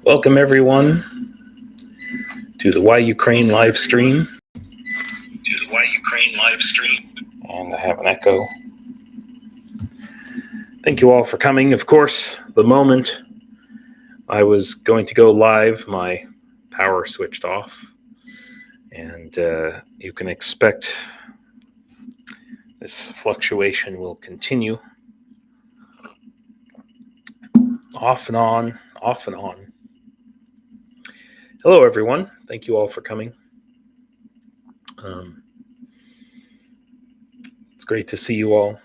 Welcome everyone to the Why Ukraine live stream. And I have an echo. Thank you all for coming. Of course, the moment I was going to go live, my power switched off. And you can expect this fluctuation will continue. Off and on, off and on. Hello, everyone. Thank you all for coming. It's great to see you all.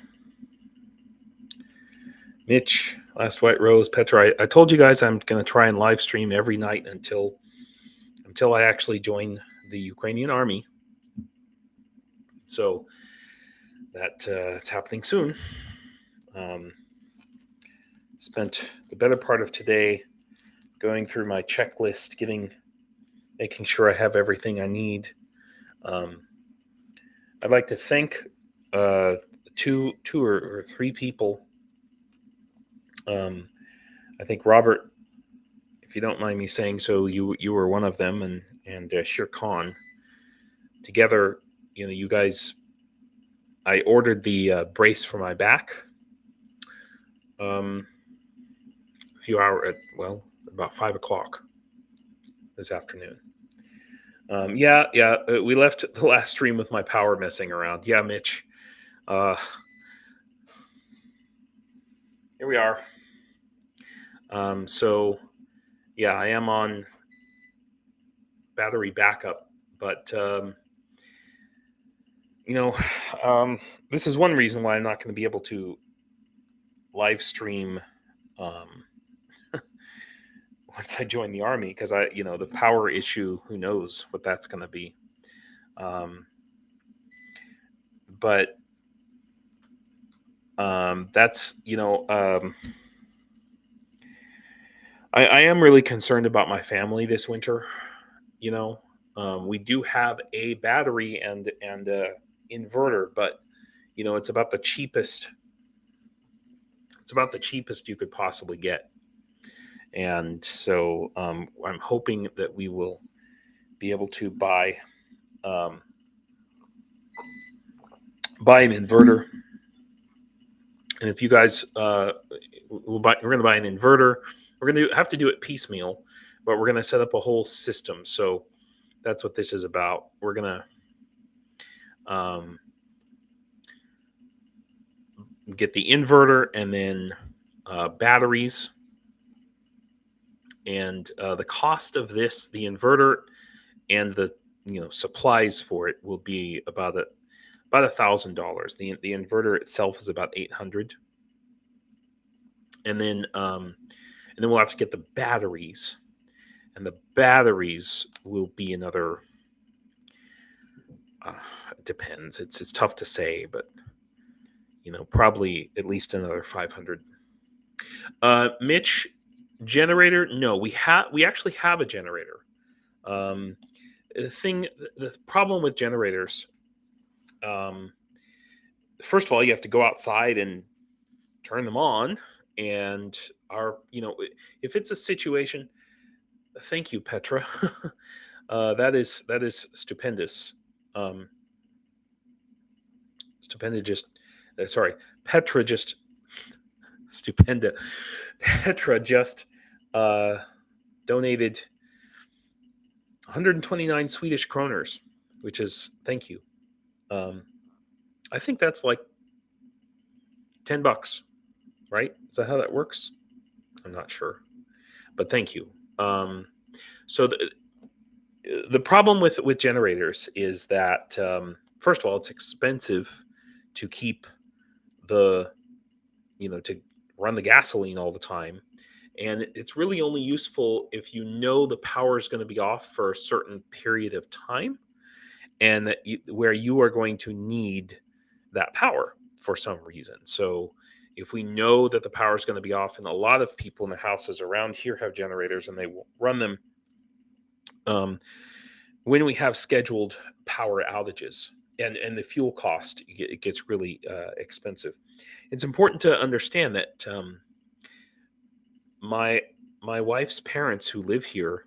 Mitch, Last White Rose, Petra. I told you guys I'm going to try and live stream every night until I actually join the Ukrainian army. So that it's happening soon. Spent the better part of today going through my checklist, making sure I have everything I need. I'd like to thank two or three people. I think Robert, if you don't mind me saying so, you were one of them, and Shir Khan. Together, you guys. I ordered the brace for my back. A few hours, about 5 o'clock this afternoon. We left the last stream with my power messing around. Yeah, Mitch. Here we are. I am on battery backup, but this is one reason why I'm not going to be able to live stream once I join the army, because the power issue, who knows what that's going to be. That's, I am really concerned about my family this winter. We do have a battery and inverter, but it's about the cheapest. It's about the cheapest you could possibly get. And so I'm hoping that we will be able to buy an inverter. And if you guys, we're going to buy an inverter. We're going to have to do it piecemeal, but we're going to set up a whole system. So that's what this is about. We're going to get the inverter and then batteries. And the cost of this, the inverter and the supplies for it, will be about $1,000. The inverter itself is about $800, and then we'll have to get the batteries, and the batteries will be another. It depends. It's tough to say, but probably at least another $500. Mitch. Generator? No, we actually have a generator. The problem with generators, first of all, you have to go outside and turn them on, and if it's a situation. Thank you, Petra. that is stupendous. Petra just stupenda. Petra just donated 129 Swedish kroners, which is, thank you. I think that's like $10, right? Is that how that works? I'm not sure, but thank you. So the problem with generators is that, first of all, it's expensive to keep to run the gasoline all the time. And it's really only useful if the power is going to be off for a certain period of time, and where you are going to need that power for some reason. So if we know that the power is going to be off, and a lot of people in the houses around here have generators and they will run them when we have scheduled power outages, and the fuel cost, it gets really expensive. It's important to understand that my my wife's parents who live here,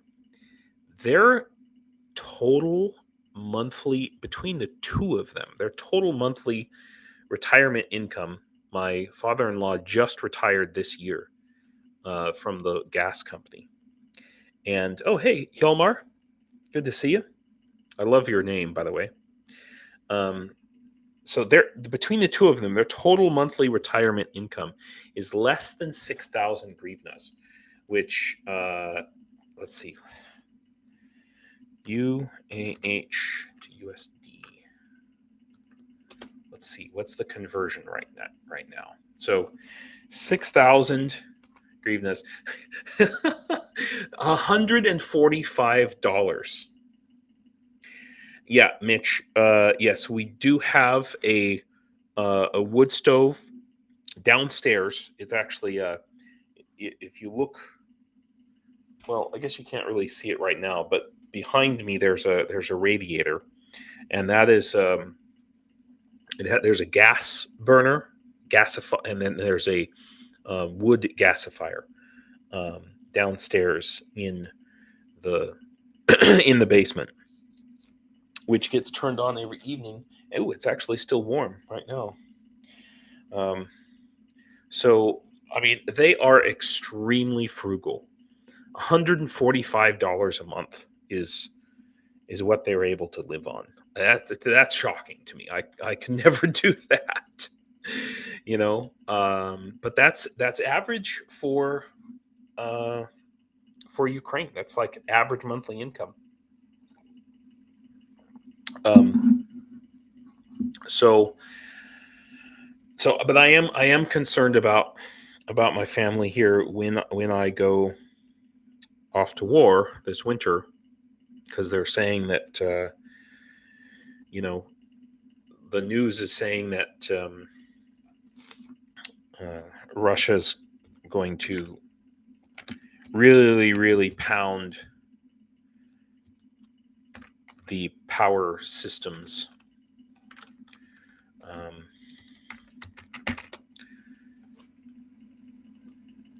their total monthly, between the two of them, their total monthly retirement income, my father-in-law just retired this year from the gas company. And oh, hey, Hjalmar, good to see you. I love your name, by the way. So they're between the two of them, their total monthly retirement income is less than 6,000 grivnas, which let's see, UAH to USD. Let's see, what's the conversion right now? So 6,000 grivnas, $145. Yeah, Mitch. Yes, we do have a wood stove downstairs. It's actually if you look, well, I guess you can't really see it right now, but behind me there's a radiator, and that is there's a gas burner, and then there's a wood gasifier downstairs in the in the basement, which gets turned on every evening. Oh, it's actually still warm right now. So, I mean, they are extremely frugal. $145 a month is what they were able to live on. That's shocking to me. I can never do that, you know. But that's average for Ukraine. That's like average monthly income. So, but I am concerned about my family here when I go off to war this winter, because they're saying that the news is saying that Russia's going to really pound the power systems.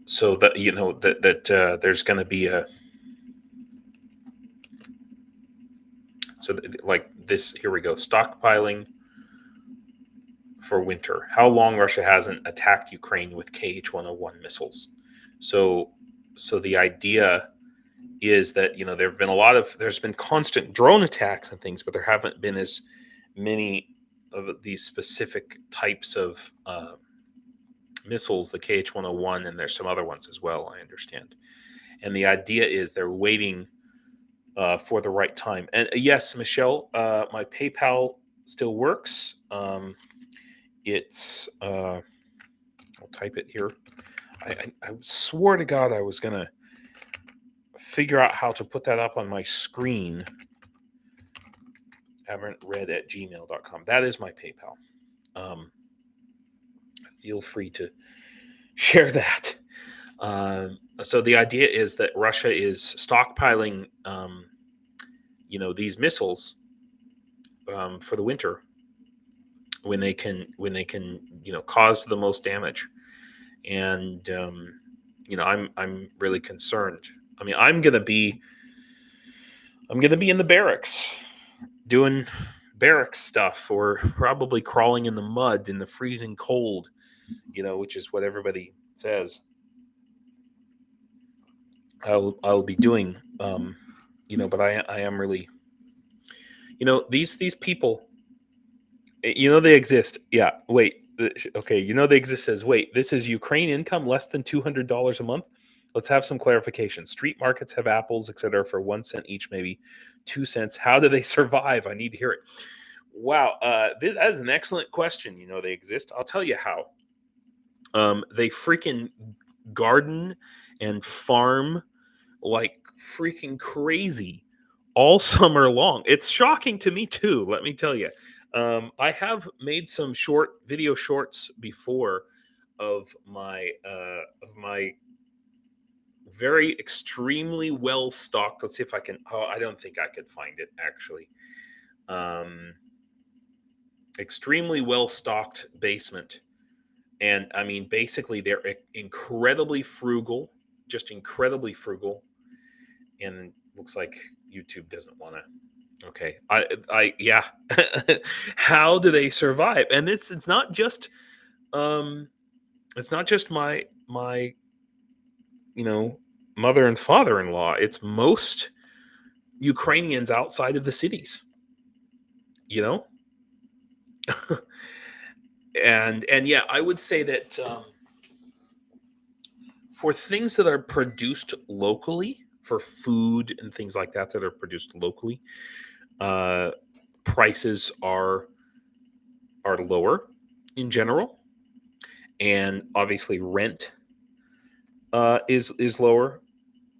So that that there's going to be like this. Here we go. Stockpiling for winter. How long Russia hasn't attacked Ukraine with Kh-101 missiles. So the idea is that there's been constant drone attacks and things, but there haven't been as many of these specific types of missiles, the Kh-101, and there's some other ones as well, I understand. And the idea is they're waiting for the right time. And yes, Michelle, my PayPal still works. It's I'll type it here. I swore to God I was gonna figure out how to put that up on my screen. haven'tread@gmail.com. That is my PayPal. Feel free to share that. So the idea is that Russia is stockpiling, these missiles for the winter, when they can cause the most damage. And I'm really concerned. I mean, I'm gonna be in the barracks doing barracks stuff, or probably crawling in the mud in the freezing cold, which is what everybody says I'll be doing. But I am really, these people, they exist. Yeah. Wait. Okay. They exist. Says, wait, this is Ukraine income less than $200 a month. Let's have some clarification. Street markets have apples, etc., for 1 cent each, maybe 2 cents. How do they survive? I need to hear it. Wow. That is an excellent question. They exist. I'll tell you how. They freaking garden and farm like freaking crazy all summer long. It's shocking to me too, let me tell you. I have made some video shorts before of my very extremely well stocked. Let's see if I can. Oh, I don't think I could find it actually. Extremely well stocked basement, and I mean basically they're incredibly frugal. just incredibly frugal, and looks like YouTube doesn't want to. Okay, yeah. How do they survive? And it's not just my mother and father-in-law. It's most Ukrainians outside of the cities. You know, and yeah, I would say that for things that are produced locally, for food and things like that that are produced locally, prices are lower in general, and obviously rent is lower.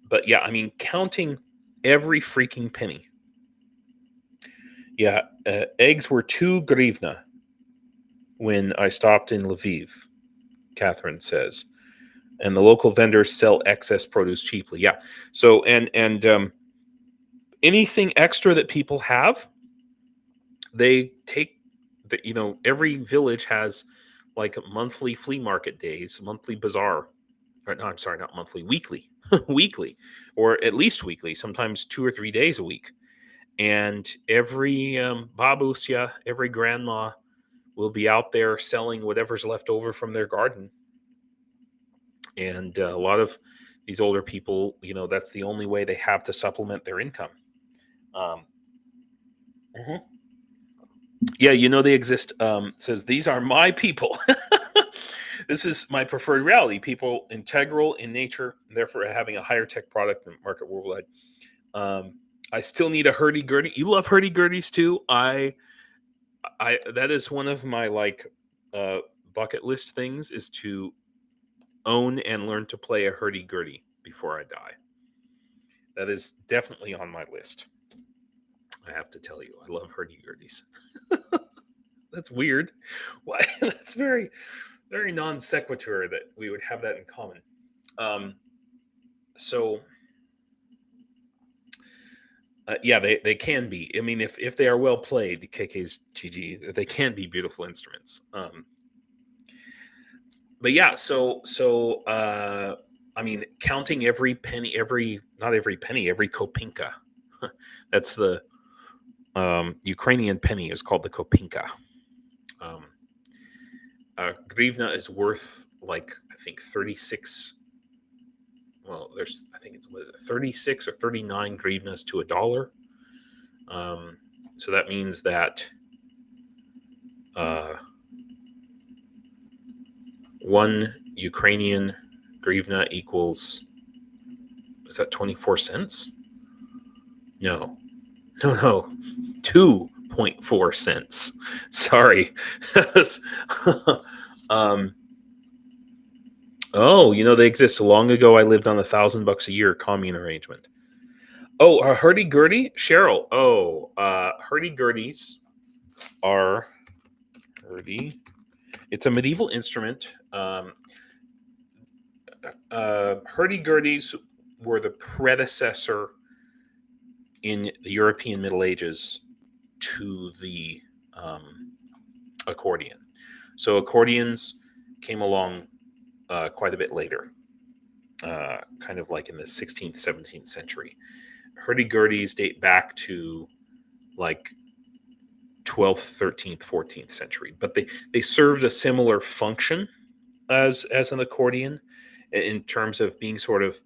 But yeah, I mean, counting every freaking penny. Yeah, eggs were 2 hryvnia when I stopped in Lviv, Catherine says, and the local vendors sell excess produce cheaply. Yeah, so and anything extra that people have, they take. Every village has like monthly flea market days, monthly bazaar. Or, no, I'm sorry, not monthly, weekly, weekly, or at least weekly. Sometimes 2 or 3 days a week. And every babusya, every grandma will be out there selling whatever's left over from their garden. And a lot of these older people, that's the only way they have to supplement their income. Um, mhm. Yeah, they exist. Says, these are my people. This is my preferred reality. People integral in nature, therefore having a higher tech product than market worldwide. I still need a hurdy-gurdy. You love hurdy-gurdies too. I that is one of my bucket list things, is to own and learn to play a hurdy-gurdy before I die. That is definitely on my list. I have to tell you, I love hurdy-gurdies. That's weird. Why? That's very, very non sequitur that we would have that in common. So yeah, they can be. I mean, if they are well played, the KK's GG, they can be beautiful instruments. But yeah, so I mean, counting every penny, not every penny, every kopinka. That's the Ukrainian penny is called the kopinka. Hryvnia is worth I think 36. Well, I think it's 36 or 39 hryvnias to $1. So that means that one Ukrainian hryvnia equals, is that 24 cents? No, 2.4 cents. Sorry. Oh, they exist. Long ago, I lived on $1,000 a year commune arrangement. Oh, a hurdy-gurdy? Cheryl. Oh, hurdy-gurdies are it's a medieval instrument. Hurdy-gurdies were the predecessor in the European Middle Ages to the accordion. So accordions came along quite a bit later, kind of like in the 16th, 17th century. Hurdy-gurdies date back to 12th, 13th, 14th century, but they served a similar function as an accordion in terms of being sort of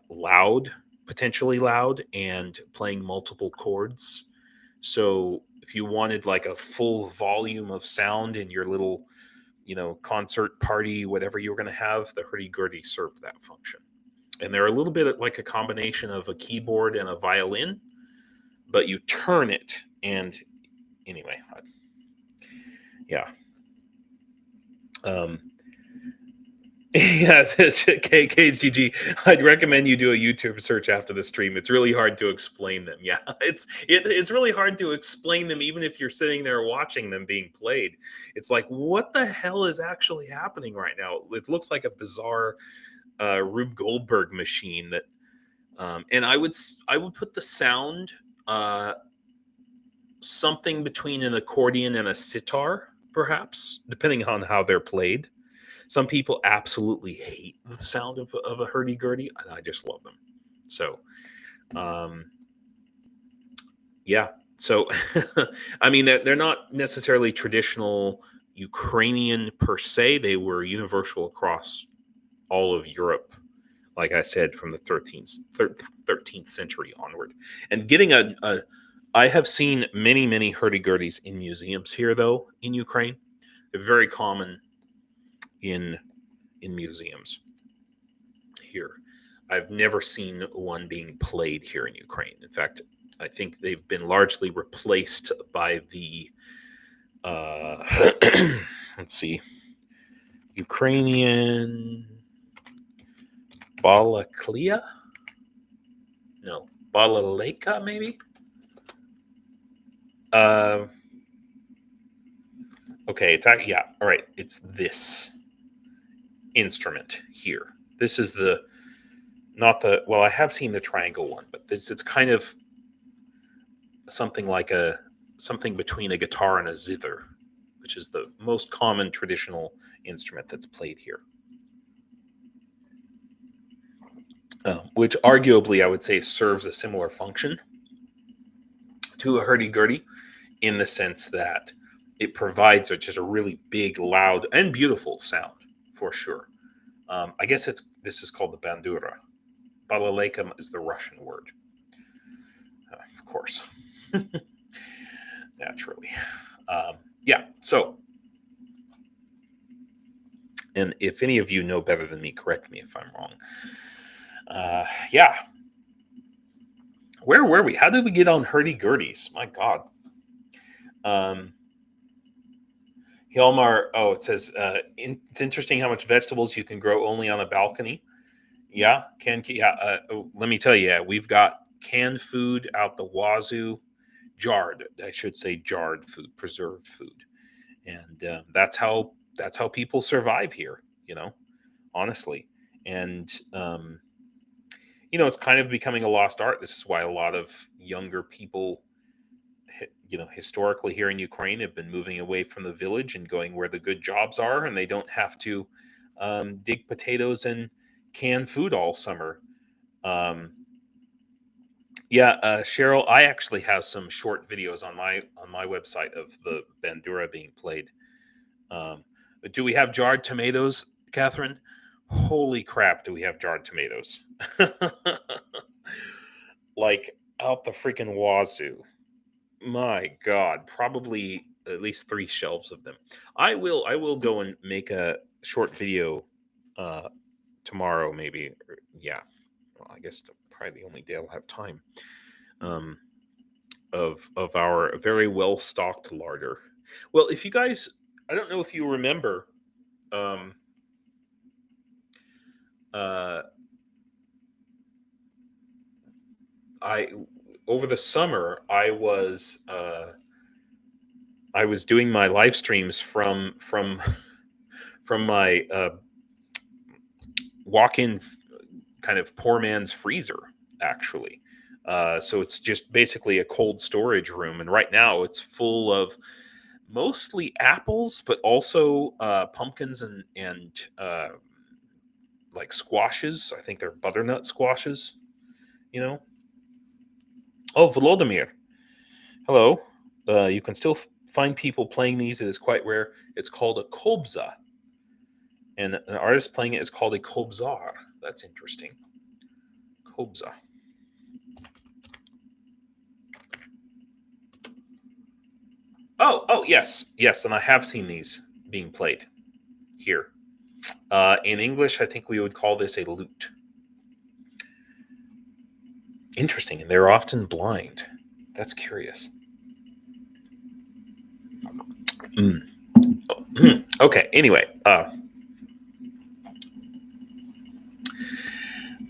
loud, potentially loud, and playing multiple chords. So if you wanted a full volume of sound in your little, concert party, whatever you were going to have, the hurdy-gurdy served that function. And they're a little bit like a combination of a keyboard and a violin, but you turn it, and anyway, yeah. Yeah, KK's GG. I'd recommend you do a YouTube search after the stream. It's really hard to explain them. Yeah, it's really hard to explain them, even if you're sitting there watching them being played. It's like, what the hell is actually happening right now? It looks like a bizarre Rube Goldberg machine that, and I would put the sound something between an accordion and a sitar, perhaps, depending on how they're played. Some people absolutely hate the sound of a hurdy-gurdy, and I just love them. So, yeah. So, I mean, they're not necessarily traditional Ukrainian per se. They were universal across all of Europe, like I said, from the 13th century onward. And getting I have seen many hurdy-gurdies in museums here, though, in Ukraine. They're very common in museums here. I've never seen one being played here in Ukraine. In fact, I think they've been largely replaced by the let's see, Ukrainian balaklia? No, balaleka maybe? Okay, yeah, all right. It's this instrument here. This is not the, well, I have seen the triangle one, but it's kind of something like something between a guitar and a zither, which is the most common traditional instrument that's played here. Which arguably I would say serves a similar function to a hurdy-gurdy, in the sense that it provides just a really big, loud, and beautiful sound, for sure. I guess this is called the bandura. Balaleka is the Russian word. Of course. Naturally. Yeah, so, and if any of you know better than me, correct me if I'm wrong. Yeah. Where were we? How did we get on hurdy-gurdies? My God. Hjalmar, it says, it's interesting how much vegetables you can grow only on a balcony. Yeah, let me tell you, we've got canned food out the wazoo, jarred food, preserved food. And that's how people survive here, honestly. And, it's kind of becoming a lost art. This is why a lot of younger people, historically here in Ukraine, have been moving away from the village and going where the good jobs are, and they don't have to dig potatoes and can food all summer. Cheryl, I actually have some short videos on my website of the bandura being played. Do we have jarred tomatoes, Catherine? Holy crap, do we have jarred tomatoes? Like out the freaking wazoo. My God, probably at least 3 shelves of them. I will go and make a short video tomorrow, maybe. Yeah, well, I guess probably the only day I'll have time. Of our very well stocked larder. Well, if you guys, I don't know if you remember, over the summer I was doing my live streams from my walk-in kind of poor man's freezer, actually. So it's just basically a cold storage room, and right now it's full of mostly apples, but also pumpkins and like squashes. I think they're butternut squashes. Oh, Volodymyr. Hello. You can still find people playing these. It is quite rare. It's called a kobza, and an artist playing it is called a kobzar. That's interesting. Kobza. Oh, yes, and I have seen these being played here. In English, I think we would call this a lute. Interesting, and they're often blind. That's curious. Okay, anyway,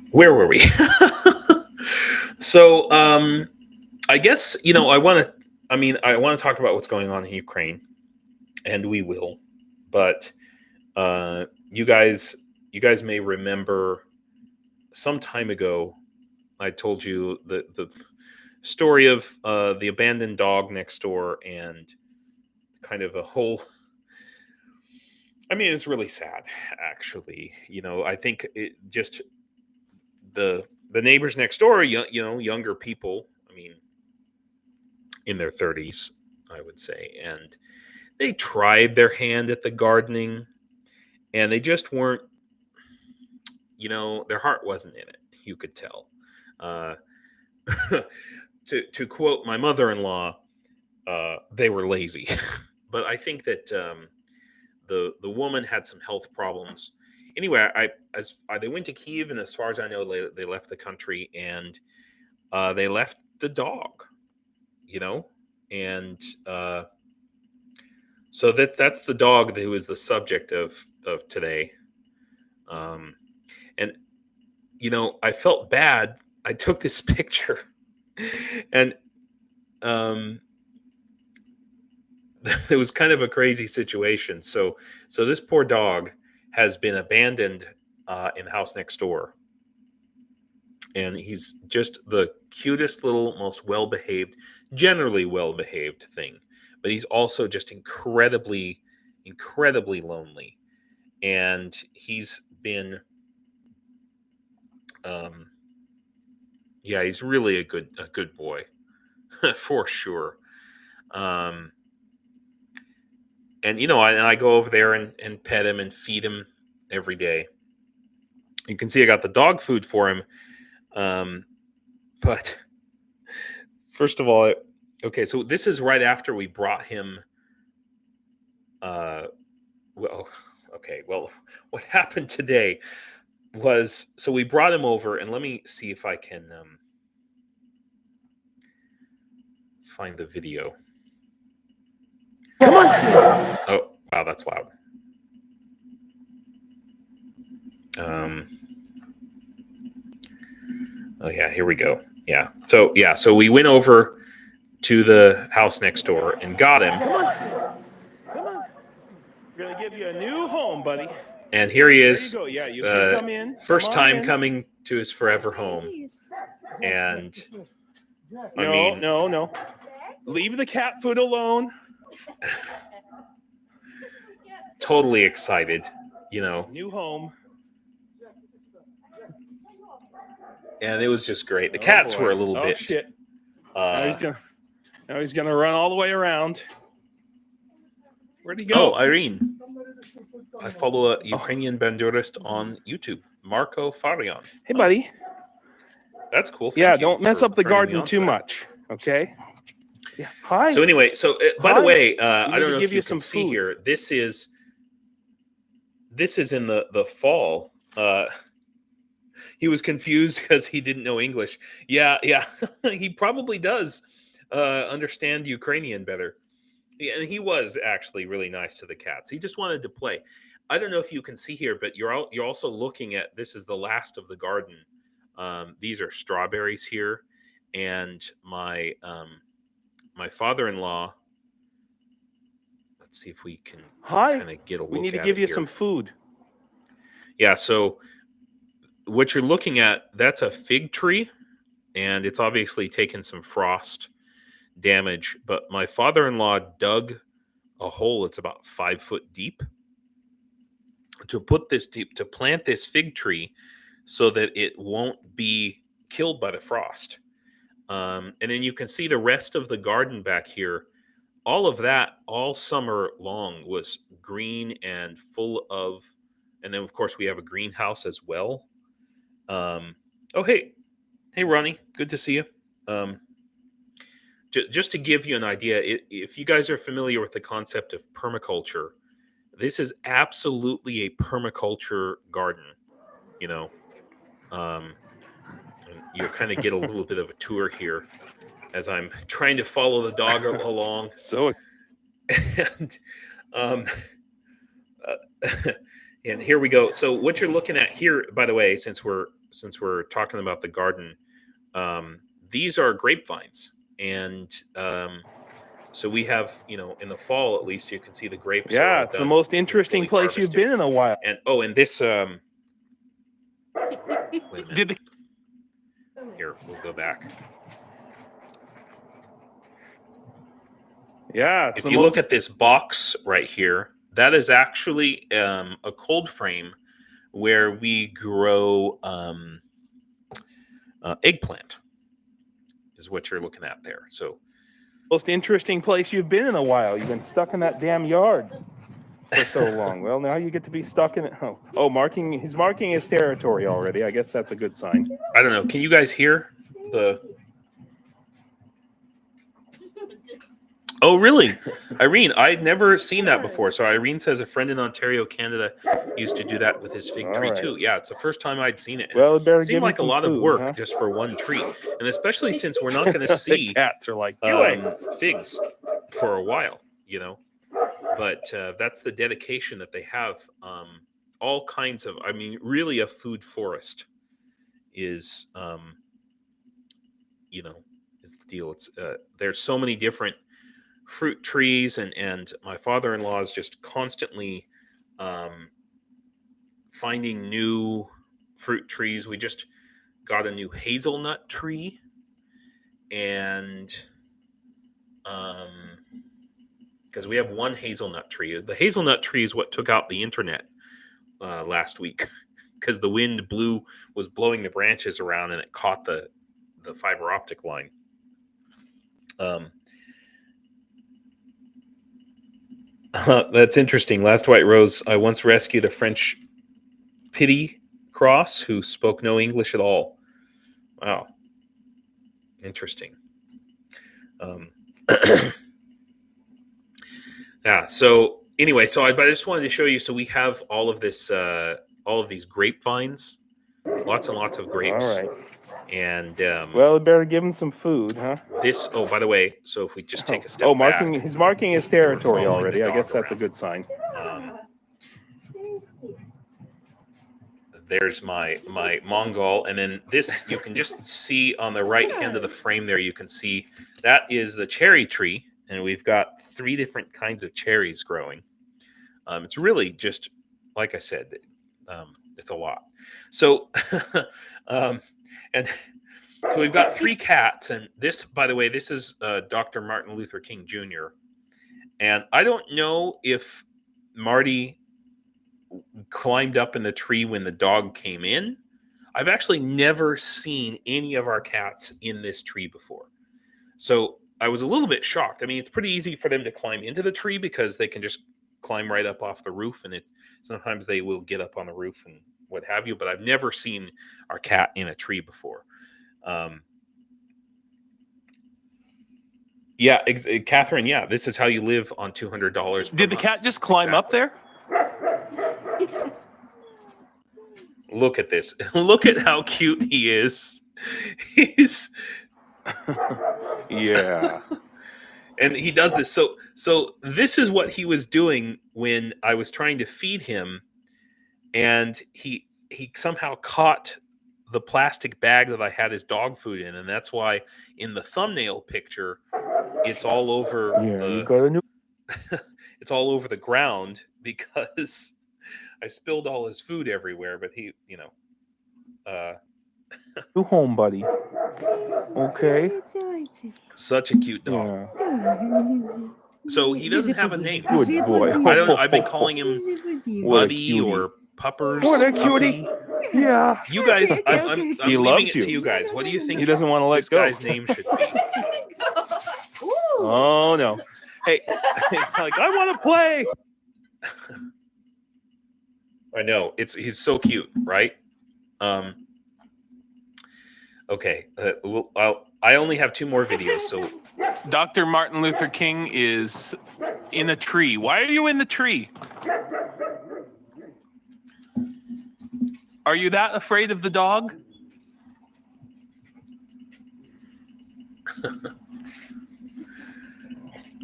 where were we? So, I guess, I want to talk about what's going on in Ukraine, and we will, but you guys may remember some time ago I told you the story of the abandoned dog next door, and kind of a whole I mean, it's really sad, actually. I think it just the neighbors next door, younger people. I mean, in their 30s, I would say, and they tried their hand at the gardening, and they just weren't. Their heart wasn't in it. You could tell. Uh, to quote my mother-in-law, they were lazy. But I think that the woman had some health problems. Anyway, they went to Kiev, and as far as I know, they left the country, and they left the dog. And so that's the dog who is the subject of today. And I felt bad. I took this picture, and it was kind of a crazy situation. So this poor dog has been abandoned in the house next door, and he's just the cutest little, most generally well-behaved thing. But he's also just incredibly lonely, and he's been, he's really a good boy, for sure. And I go over there and pet him and feed him every day. You can see I got the dog food for him. But first of all, okay, so this is right after we brought him. Well, what happened today was, so we brought him over, and let me see if I can find the video. Come on! Oh, wow, that's loud. Oh yeah, here we go. Yeah. So we went over to the house next door and got him. Come on. We're gonna give you a new home, buddy. And here he is. There you go. Yeah, you can come in. First time coming to his forever home. And No. Leave the cat food alone. Totally excited, New home. And it was just great. The cats were a little bit. Shit. Now he's gonna run all the way around. Where'd he go? Oh, Irene. I follow a Ukrainian bandurist on YouTube, Marco Farion. Hey, buddy. That's cool. Thank you. Don't mess up the garden too much, okay? Yeah. Hi. So anyway, by the way, I don't know if you can see food here. This is in the fall. He was confused because he didn't know English. Yeah. He probably does understand Ukrainian better. Yeah, and he was actually really nice to the cats. He just wanted to play. I don't know if you can see here, but you're also looking at, this is the last of the garden. These are strawberries here, and my father-in-law. Let's see if we can kind of get a look. We need to give you some food. Yeah. So what you're looking at, that's a fig tree, and it's obviously taken some frost damage. But my father-in-law dug a hole. It's about 5 foot deep to plant this fig tree, so that it won't be killed by the frost. And then you can see the rest of the garden back here. All of that, all summer long, was green and full of, and then of course we have a greenhouse as well. Oh, hey, Ronnie, good to see you. Just to give you an idea, if you guys are familiar with the concept of permaculture, this is absolutely a permaculture garden. You kind of get a little bit of a tour here as I'm trying to follow the dog along. And here we go. So what you're looking at here, by the way, since we're talking about the garden, these are grapevines, and so we have, in the fall at least, you can see the grapes. Yeah, it's the most interesting place you've been in a while. And this. Wait a minute. Here, we'll go back. Yeah. If you look at this box right here, that is actually a cold frame where we grow eggplant. Is what you're looking at there. So, most interesting place you've been in a while. You've been stuck in that damn yard for so long. Well, now you get to be stuck in it. Oh, he's marking his territory already. I guess that's a good sign. I don't know. Can you guys hear the? Oh, really? Irene, I'd never seen that before. So Irene says a friend in Ontario, Canada, used to do that with his fig tree too. Yeah, it's the first time I'd seen it. Well, it better seemed like a lot of work just for one tree, and especially since we're not going to see cats are like figs for a while, you know. But that's the dedication that they have. All kinds of, I mean, really a food forest is, you know, is the deal. It's there's so many different fruit trees, and my father-in-law is just constantly finding new fruit trees. We just got a new hazelnut tree, and because we have one hazelnut tree. The hazelnut tree is what took out the internet last week, because the wind was blowing the branches around, and it caught the fiber optic line. That's interesting. Last White Rose, I once rescued a French pity cross who spoke no English at all. Wow. Interesting. Yeah, so anyway, I just wanted to show you. So we have all of this, all of these grapevines, lots and lots of grapes. All right. And well, it better give him some food, huh? This. Oh, by the way, so if we just take a step back, he's marking his territory already. I guess that's a good sign. There's my Mongol, and then this you can just see on the right hand of the frame there. You can see that is the cherry tree, and we've got 3 different kinds of cherries growing. It's really just like I said, it's a lot. So, and so we've got 3 cats, and this, by the way, this is Dr. Martin Luther King Jr. And I don't know if Marty climbed up in the tree when the dog came in. I've actually never seen any of our cats in this tree before. So I was a little bit shocked. I mean, it's pretty easy for them to climb into the tree because they can just climb right up off the roof, and sometimes they will get up on the roof and what have you, but I've never seen our cat in a tree before. Yeah, Catherine, yeah, this is how you live on $200. Did the cat just climb up there? Look at this. Look at how cute he is. He's yeah. And he does this. So this is what he was doing when I was trying to feed him, and he somehow caught the plastic bag that I had his dog food in, and that's why in the thumbnail picture it's all over it's all over the ground, because I spilled all his food everywhere, but he, new home, buddy. Okay. Such a cute dog. Yeah. So he doesn't have a name. Good boy. I've been calling him Buddy or Puppers. What a cutie. Yeah. You guys, I'm He leaving loves it you. to you guys. What do you think He doesn't want to let this go. guy's name should be? Oh no. Hey, it's like, I want to play. I know. He's so cute, right? Okay. I only have 2 more videos, so Dr. Martin Luther King is in a tree. Why are you in the tree? Are you that afraid of the dog?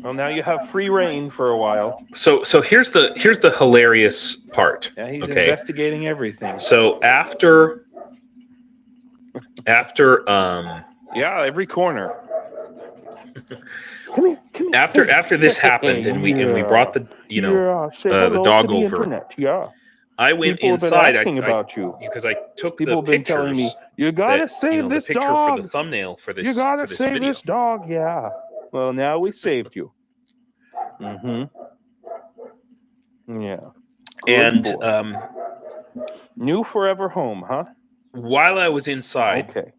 Well, now you have free reign for a while. So here's the hilarious part. Yeah, he's investigating everything. So after yeah, every corner. Come here. After this happened, and we brought the the dog over. Yeah. I went People inside. Have been asking about you because I took People the have been pictures. telling me you gotta save this the picture dog for the thumbnail for this. You gotta save video. this dog. Yeah. Well, now we saved you. Mm-hmm. Yeah. And boy. New forever home, huh? while I was inside Okay.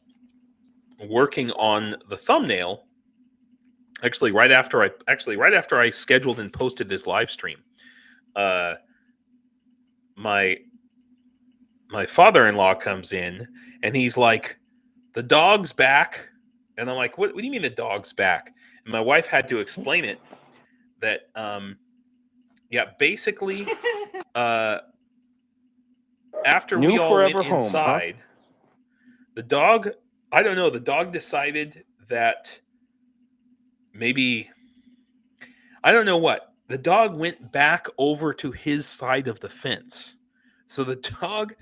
working on the thumbnail, actually right after I scheduled and posted this live stream, my father-in-law comes in and he's like, "The dog's back." And I'm like, what do you mean the dog's back? And my wife had to explain it that basically after New we all went forever home, huh? inside, the dog, I don't know, the dog decided that maybe, I don't know what, the dog went back over to his side of the fence. So the dog,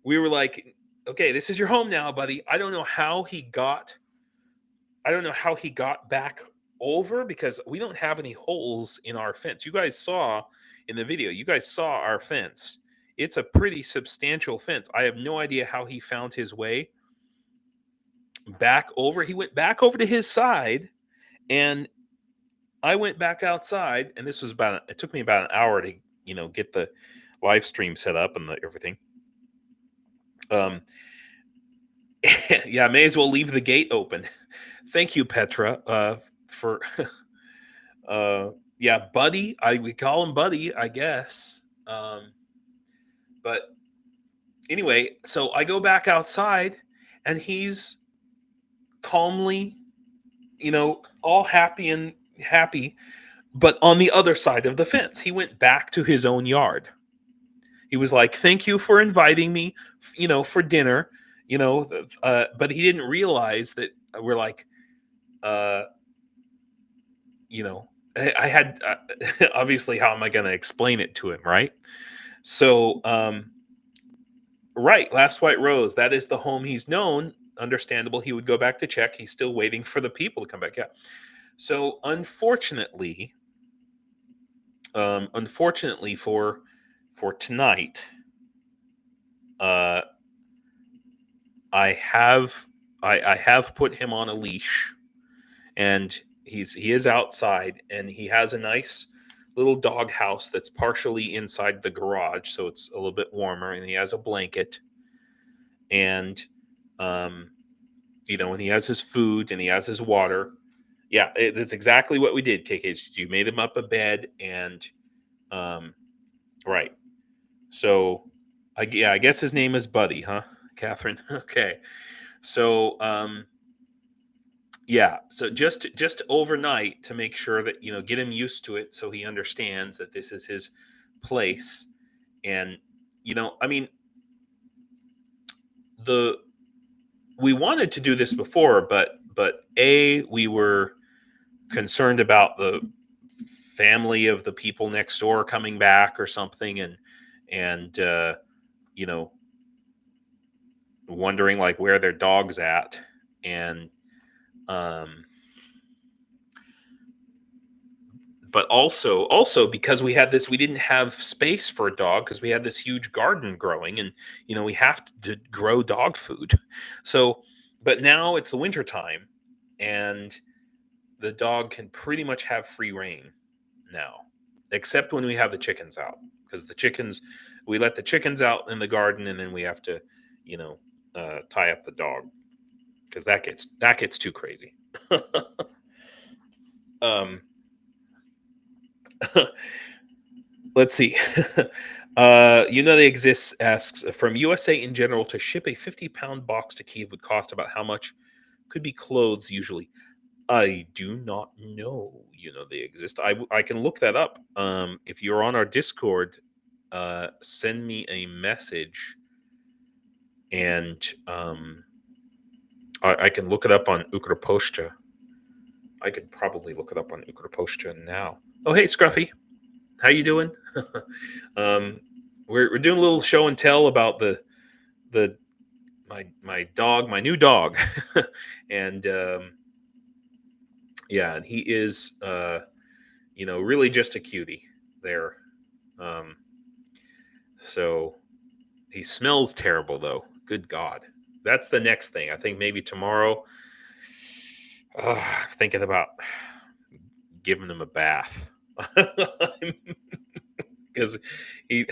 we were like, "Okay, this is your home now, buddy." I don't know how he got back over, because we don't have any holes in our fence. You guys saw in the video, our fence. It's a pretty substantial fence. I have no idea how he found his way back over. He went back over to his side, and I went back outside, and it took me about an hour to, get the live stream set up and everything. Yeah, may as well leave the gate open. Thank you, Petra, for yeah, Buddy. We call him Buddy, I guess. But anyway, so I go back outside, and he's calmly, all happy, but on the other side of the fence. He went back to his own yard. He was like, "Thank you for inviting me, for dinner." But he didn't realize that we're like, uh, I had obviously, how am I going to explain it to him, right? So, right, Last White Rose, that is the home he's known. Understandable. He would go back to check. He's still waiting for the people to come back. Yeah. So, unfortunately for tonight, I have put him on a leash, and he is outside, and he has a nice little dog house that's partially inside the garage, so it's a little bit warmer, and he has a blanket, and and he has his food, and he has his water. Yeah, that's exactly what we did, KK. You made him up a bed, and right. So I guess his name is Buddy, huh, Catherine? Okay. So so just overnight, to make sure that, get him used to it, so he understands that this is his place. And I mean, we wanted to do this before, but we were concerned about the family of the people next door coming back or something, and wondering like where their dog's at. And but also because we didn't have space for a dog, because we had this huge garden growing, and we have to grow dog food. So, but now it's the winter time, and the dog can pretty much have free reign now, except when we have the chickens out, because we let the chickens out in the garden, and then we have to tie up the dog, because that gets too crazy. Let's see. They exist, asks, from USA in general, to ship a 50-pound box to Kiev would cost about how much? Could be clothes usually. I do not know. They exist. I can look that up. If you're on our Discord, send me a message, and I can look it up on Ukroposhta. I could probably look it up on Ukroposhta now. Oh, hey, Scruffy. How you doing? We're doing a little show and tell about my dog, my new dog, and and he is really just a cutie there. So he smells terrible, though. Good God, that's the next thing. I think maybe tomorrow. Thinking about giving him a bath. because he,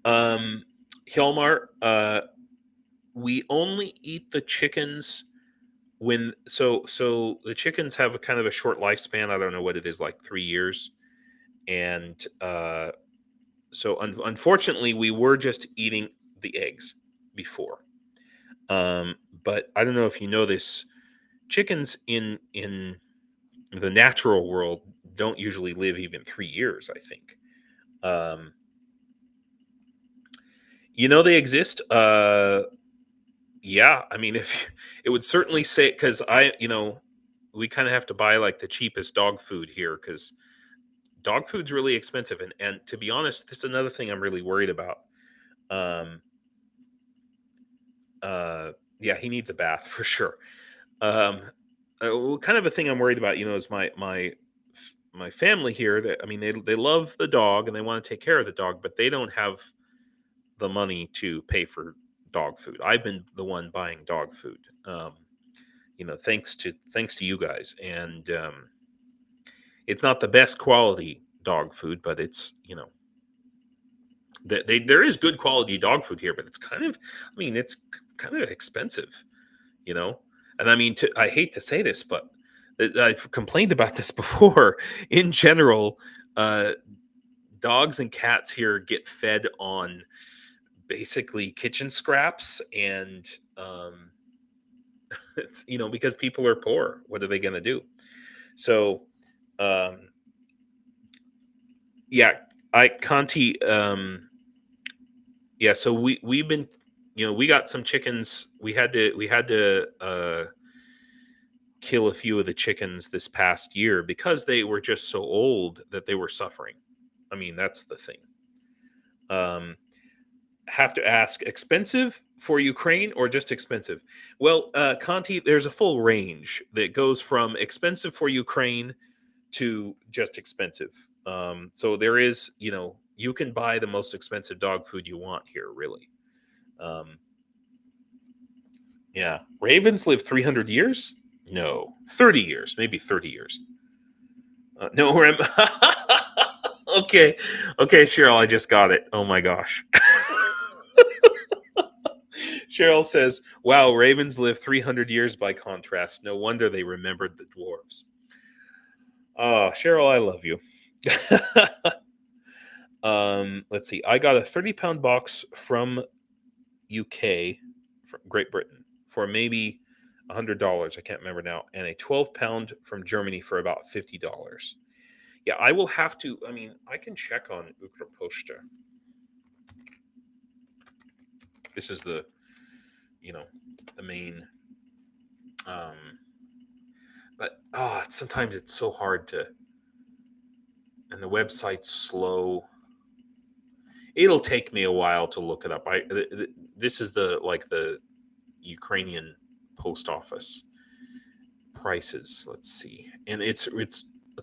Hjalmar, we only eat the chickens when so the chickens have a kind of a short lifespan. I don't know what it is, like 3 years, and so unfortunately we were just eating the eggs before. But I don't know if you know this, chickens in the natural world don't usually live even 3 years, I think. um they exist. Yeah, I mean, if it would certainly say, because we kind of have to buy like the cheapest dog food here, because dog food's really expensive, and to be honest, this is another thing I'm really worried about. um yeah, he needs a bath for sure. um Kind of a thing I'm worried about, is my family here, that, I mean, they love the dog and they want to take care of the dog, but they don't have the money to pay for dog food. I've been the one buying dog food, thanks to you guys, and it's not the best quality dog food, but it's there is good quality dog food here, but it's kind of, I mean, it's kind of expensive, you know. And I mean, I hate to say this, but I've complained about this before. In general, uh, dogs and cats here get fed on basically kitchen scraps, and it's, because people are poor. What are they going to do? So, um, yeah, Conti, yeah. So we've been, we got some chickens. We had to kill a few of the chickens this past year because they were just so old that they were suffering. I mean, that's the thing. Um, have to ask, expensive for Ukraine or just expensive? Well, Conti, there's a full range that goes from expensive for Ukraine to just expensive. So there is, you can buy the most expensive dog food you want here, really. Um, yeah. Ravens live 300 years? No, 30 years, maybe 30 years. No, okay. Okay, Cheryl, I just got it. Oh my gosh. Cheryl says, wow, ravens live 300 years by contrast. No wonder they remembered the dwarves. Oh, Cheryl, I love you. Let's see. I got a 30-pound box from UK, from Great Britain, for maybe $100. I can't remember now. And a 12-pound from Germany for about $50. Yeah, I will have to. I mean, I can check on Ukroposhta. This is the main. Um, but sometimes it's so hard to, and the website's slow. It'll take me a while to look it up. This is the Ukrainian post office prices. Let's see, and it's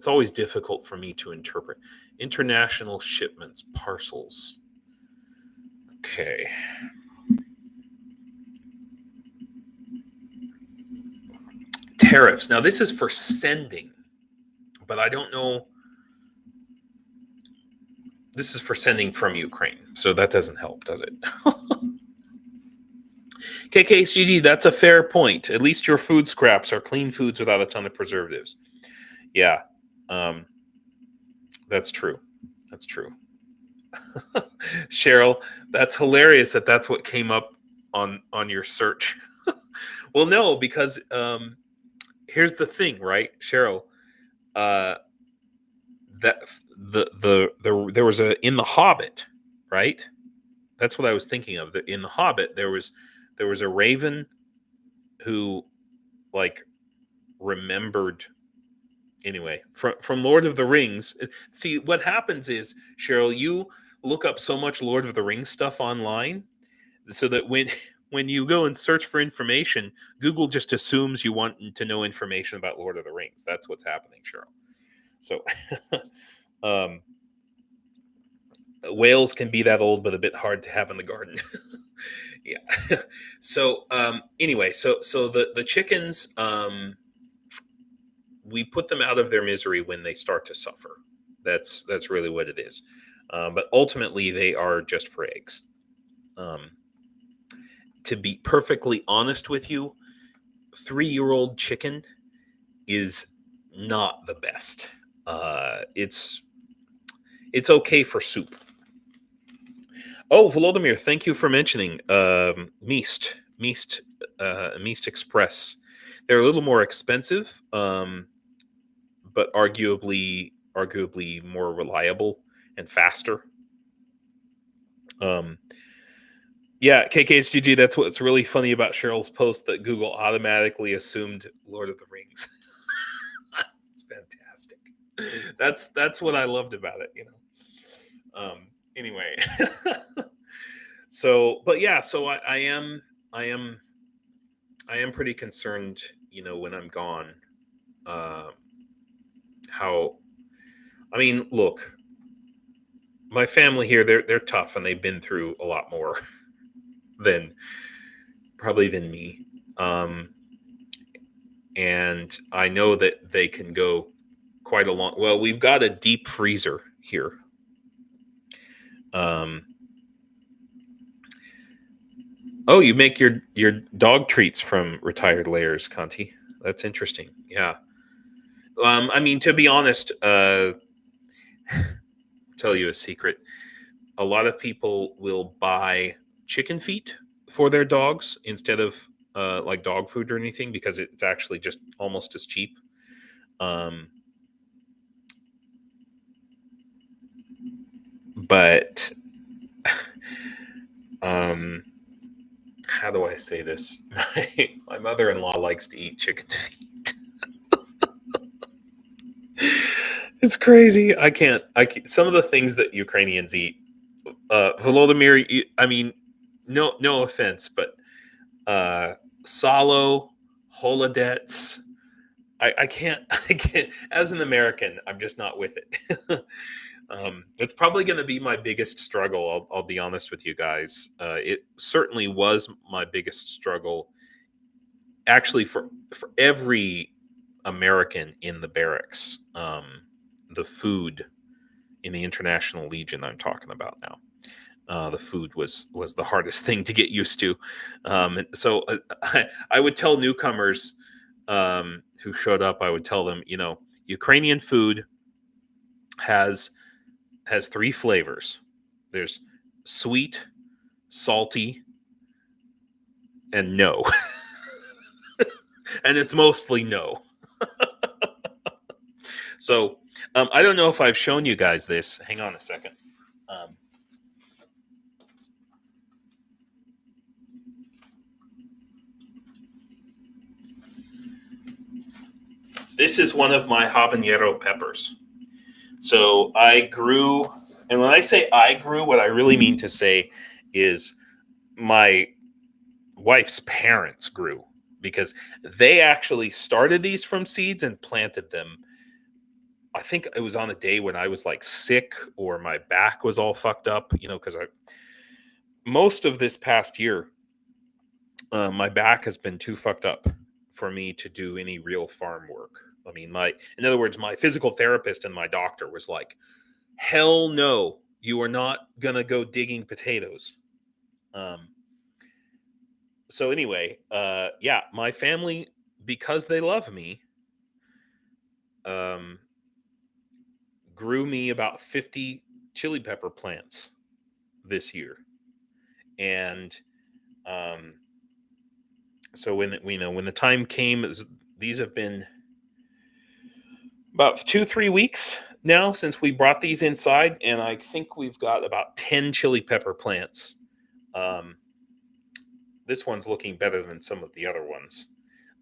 always difficult for me to interpret. International shipments, parcels. Okay. Tariffs. Now this is for sending, but I don't know. This is for sending from Ukraine, so that doesn't help, does it? KKSGD, that's a fair point. At least your food scraps are clean foods without a ton of preservatives. Yeah, that's true. That's true. Cheryl, that's hilarious that's what came up on your search. Well, no, because here's the thing, right, Cheryl? That there was a, in the Hobbit, right? That's what I was thinking of. In the Hobbit, there was a raven who, like, remembered. Anyway, from Lord of the Rings. See, what happens is, Cheryl, you look up so much Lord of the Rings stuff online, so that when you go and search for information, Google just assumes you want to know information about Lord of the Rings. That's what's happening, Cheryl. So, whales can be that old, but a bit hard to have in the garden. Yeah. So anyway, so the chickens, we put them out of their misery when they start to suffer. That's really what it is. But ultimately, they are just for eggs. To be perfectly honest with you, 3-year-old chicken is not the best. It's okay for soup. Oh, Volodymyr, thank you for mentioning Meast Express. They're a little more expensive, but arguably more reliable and faster. Yeah, KKSGG, that's what's really funny about Cheryl's post, that Google automatically assumed Lord of the Rings. It's fantastic. That's what I loved about it, Anyway. But yeah, so I am pretty concerned, when I'm gone. How look, my family here, they're tough, and they've been through a lot more than me. And I know that they can go quite a long. Well, we've got a deep freezer here. Oh, you make your dog treats from retired layers, Canti. That's interesting. Yeah. To be honest, tell you a secret. A lot of people will buy chicken feet for their dogs instead of like dog food or anything, because it's actually just almost as cheap. But how do I say this? My mother-in-law likes to eat chicken feet. It's crazy. I can't. Some of the things that Ukrainians eat. Volodymyr, no offense, but salo, holodets. I can't. As an American, I'm just not with it. It's probably going to be my biggest struggle. I'll be honest with you guys. It certainly was my biggest struggle, actually, for every American in the barracks. The food in the International Legion I'm talking about now. The food was the hardest thing to get used to. So I would tell newcomers who showed up, I would tell them, Ukrainian food has 3 flavors. There's sweet, salty, and no. And it's mostly no. So I don't know if I've shown you guys this. Hang on a second. This is one of my habanero peppers. So I grew, and when I say I grew, what I really mean to say is my wife's parents grew, because they actually started these from seeds and planted them. I think it was on a day when I was like sick, or my back was all fucked up, because most of this past year, my back has been too fucked up for me to do any real farm work. In other words, my physical therapist and my doctor was like, hell no, you are not going to go digging potatoes. So anyway, yeah, my family, because they love me, grew me about 50 chili pepper plants this year. And so when the time came, these have been about 2-3 weeks now since we brought these inside, and I think we've got about 10 chili pepper plants. This one's looking better than some of the other ones.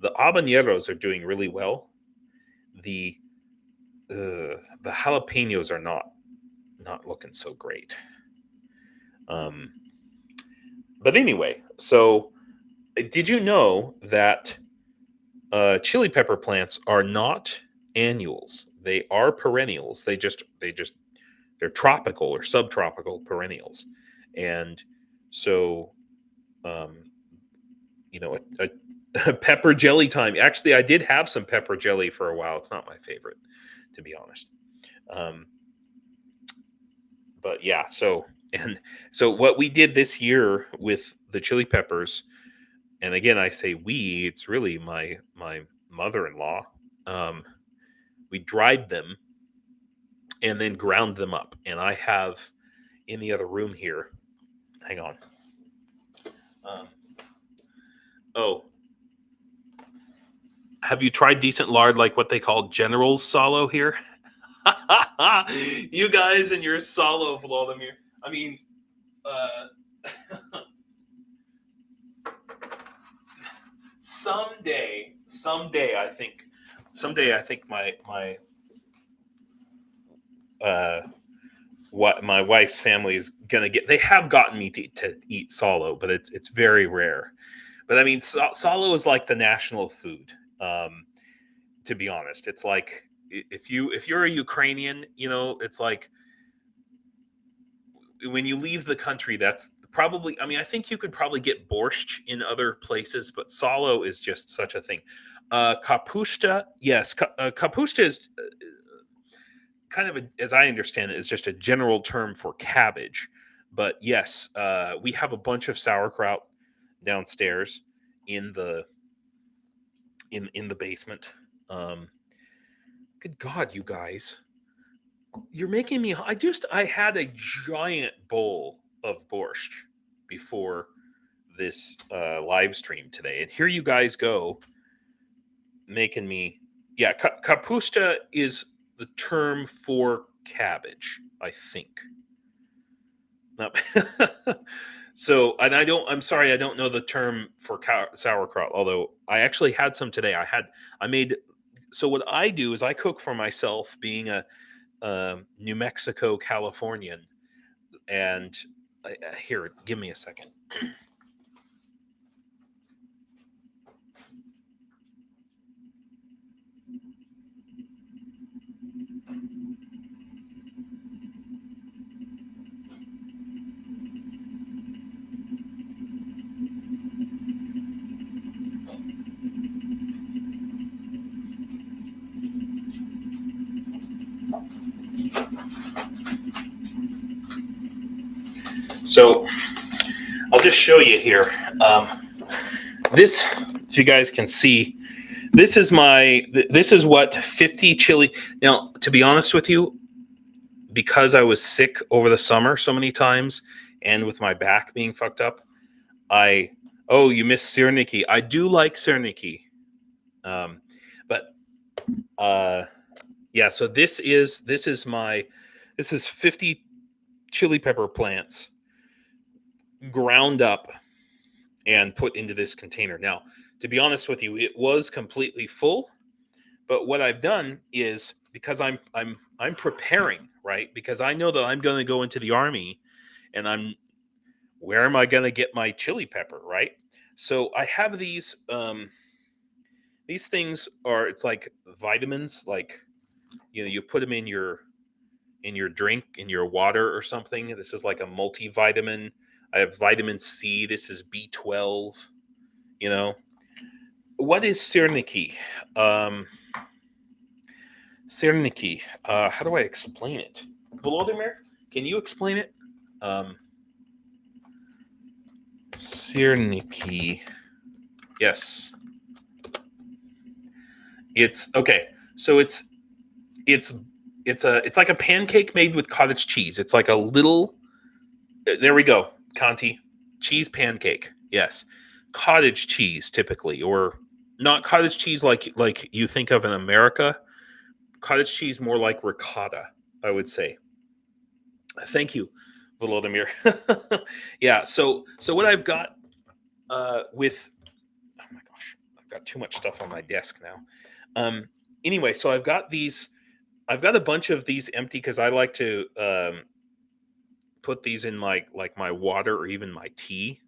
The habaneros are doing really well. The jalapenos are not looking so great. But anyway, so did you know that chili pepper plants are not annuals? They are perennials. They're tropical or subtropical perennials. And so a pepper jelly time. Actually, I did have some pepper jelly for a while. It's not my favorite, to be honest. but yeah, so what we did this year with the chili peppers, and again I say we, it's really my mother-in-law. We dried them and then ground them up, and I have in the other room here. Hang on. Oh, have you tried decent lard like what they call General's Salo here? You guys and your Salo, Vladimir. I mean, someday, I think my what my wife's family is gonna get. They have gotten me to eat Salo, but it's very rare. But I mean, Salo is like the national food. To be honest, it's like if you're a Ukrainian, it's like when you leave the country, that's probably. I mean, I think you could probably get borscht in other places, but Salo is just such a thing. Kapusta, yes, kapusta is kind of as I understand it, is just a general term for cabbage. But yes, we have a bunch of sauerkraut downstairs in the in the basement. Good God, you guys, you're making me. I had a giant bowl of borscht before this live stream today, and here you guys go making me. Yeah, kapusta is the term for cabbage, I think. No. So, and I'm sorry, I don't know the term for sauerkraut, although I actually had some today. I made, so what I do is I cook for myself, being a New Mexico Californian. And here, give me a second. So I'll just show you here. This, if you guys can see, this is what 50 chili. Now, to be honest with you, because I was sick over the summer so many times, and with my back being fucked up, you missed Sirniki. I do like Sirniki, but yeah. So this is 50 chili pepper plants ground up and put into this container. Now, to be honest with you, it was completely full. But what I've done is, because I'm preparing, right? Because I know that I'm going to go into the army, and where am I going to get my chili pepper, right? So I have these. These things are, it's like vitamins, like you put them in your drink, in your water or something. This is like a multivitamin. I have vitamin C. This is B12. What is Sirniki? Sirniki. How do I explain it? Volodymyr, can you explain it? Sirniki. Yes. It's okay. So it's like a pancake made with cottage cheese. It's like a little. There we go, Canti. Cheese pancake. Yes, cottage cheese typically, or not cottage cheese like you think of in America. Cottage cheese more like ricotta, I would say. Thank you, Volodymyr. Yeah. So what I've got with, oh my gosh, I've got too much stuff on my desk now. Anyway, so I've got a bunch of these empty, because I like to put these in my water or even my tea.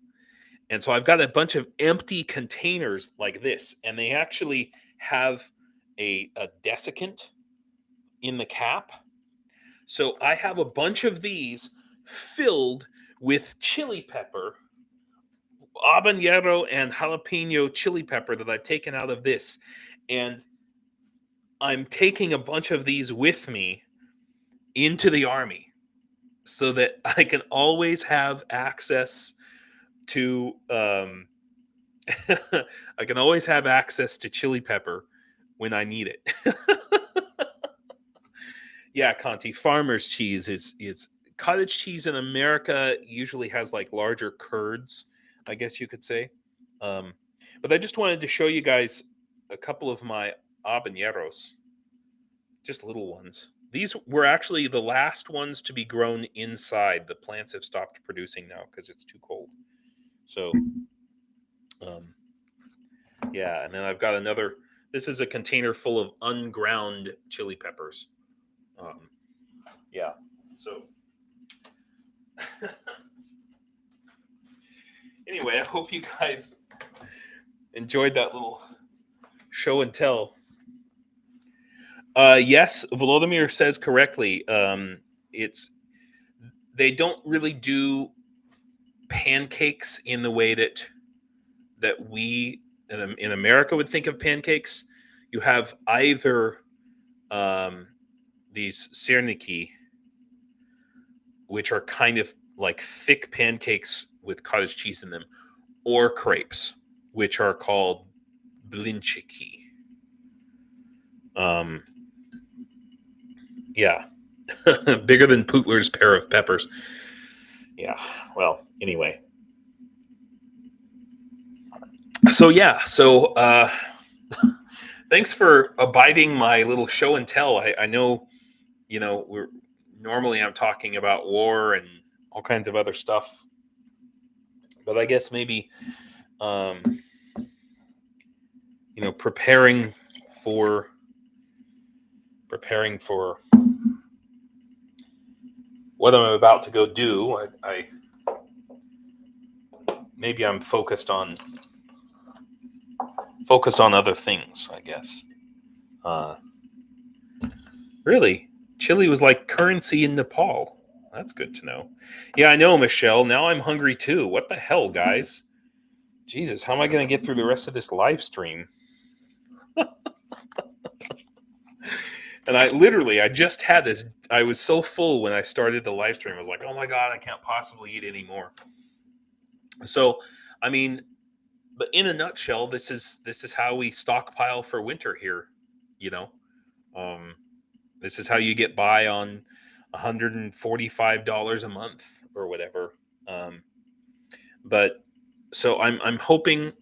And so I've got a bunch of empty containers like this, and they actually have a desiccant in the cap. So I have a bunch of these filled with chili pepper, habanero and jalapeno chili pepper that I've taken out of this. And I'm taking a bunch of these with me into the army. so that I can always have access to I can always have access to chili pepper when I need it. Yeah, Conti, farmer's cheese is cottage cheese in America usually has like larger curds, I guess you could say. Um, but I just wanted to show you guys a couple of my habaneros, just little ones. These were actually the last ones to be grown inside. The plants have stopped producing now because it's too cold. So, um, yeah, and then I've got another. This is a container full of unground chili peppers. Um, yeah, so anyway, I hope you guys enjoyed that little show and tell. Yes, Volodymyr says correctly. It's they don't really do pancakes in the way that we in America would think of pancakes. You have either these serniki, which are kind of like thick pancakes with cottage cheese in them, or crepes, which are called blinchiki. Yeah, bigger than Putler's pair of peppers. Yeah. Well, anyway. So yeah. So thanks for abiding my little show and tell. I know, we're normally I'm talking about war and all kinds of other stuff, but I guess maybe preparing for what I'm about to go do. I maybe I'm focused on other things, I guess. Really, chili was like currency in Nepal. That's good to know. Yeah, I know, Michelle. Now I'm hungry too. What the hell, guys? Jesus, how am I going to get through the rest of this live stream? And I just had this. I was so full when I started the live stream. I was like, oh my God, I can't possibly eat anymore. So, I mean, but in a nutshell, this is how we stockpile for winter here. You know, this is how you get by on $145 a month or whatever. But so I'm hoping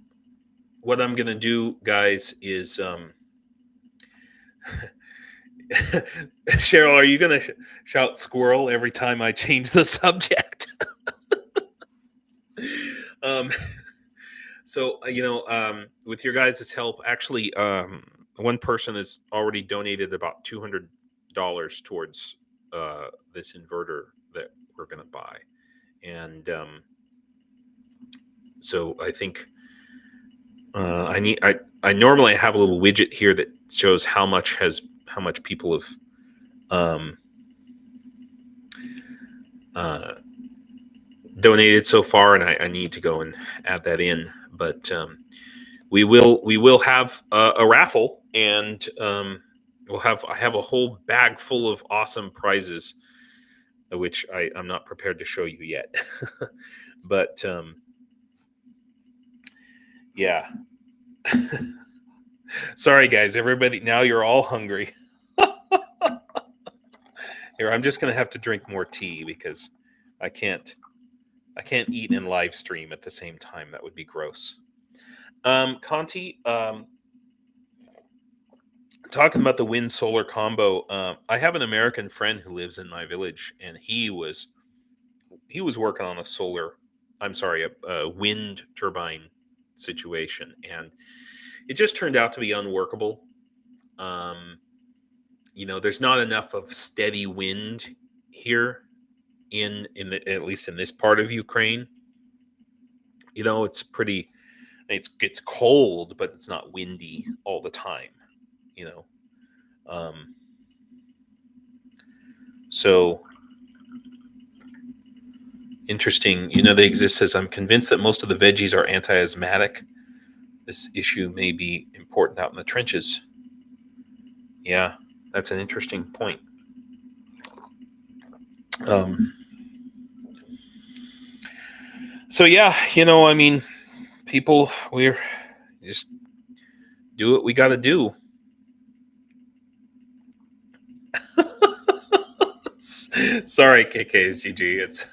what I'm gonna do, guys, is Cheryl, are you gonna shout squirrel every time I change the subject? um, so with your guys' help, actually, one person has already donated about $200 towards this inverter that we're gonna buy, and so I think I normally have a little widget here that shows how much people have uh, donated so far, and I need to go and add that in. But we will have a raffle, and I have a whole bag full of awesome prizes, which I'm not prepared to show you yet. But yeah. Sorry, guys. Everybody, now you're all hungry. Here, I'm just gonna have to drink more tea because I can't eat and live stream at the same time. That would be gross. Conti, talking about the wind solar combo, I have an American friend who lives in my village, and he was working on a wind turbine situation, and it just turned out to be unworkable. There's not enough of steady wind here at least in this part of Ukraine. It's cold, but it's not windy all the time. So interesting. They exist. Says I'm convinced that most of the veggies are anti-asthmatic. This issue may be important out in the trenches. Yeah, that's an interesting point. So yeah, I mean, people, we're just do what we got to do. Sorry, KK's GG. It's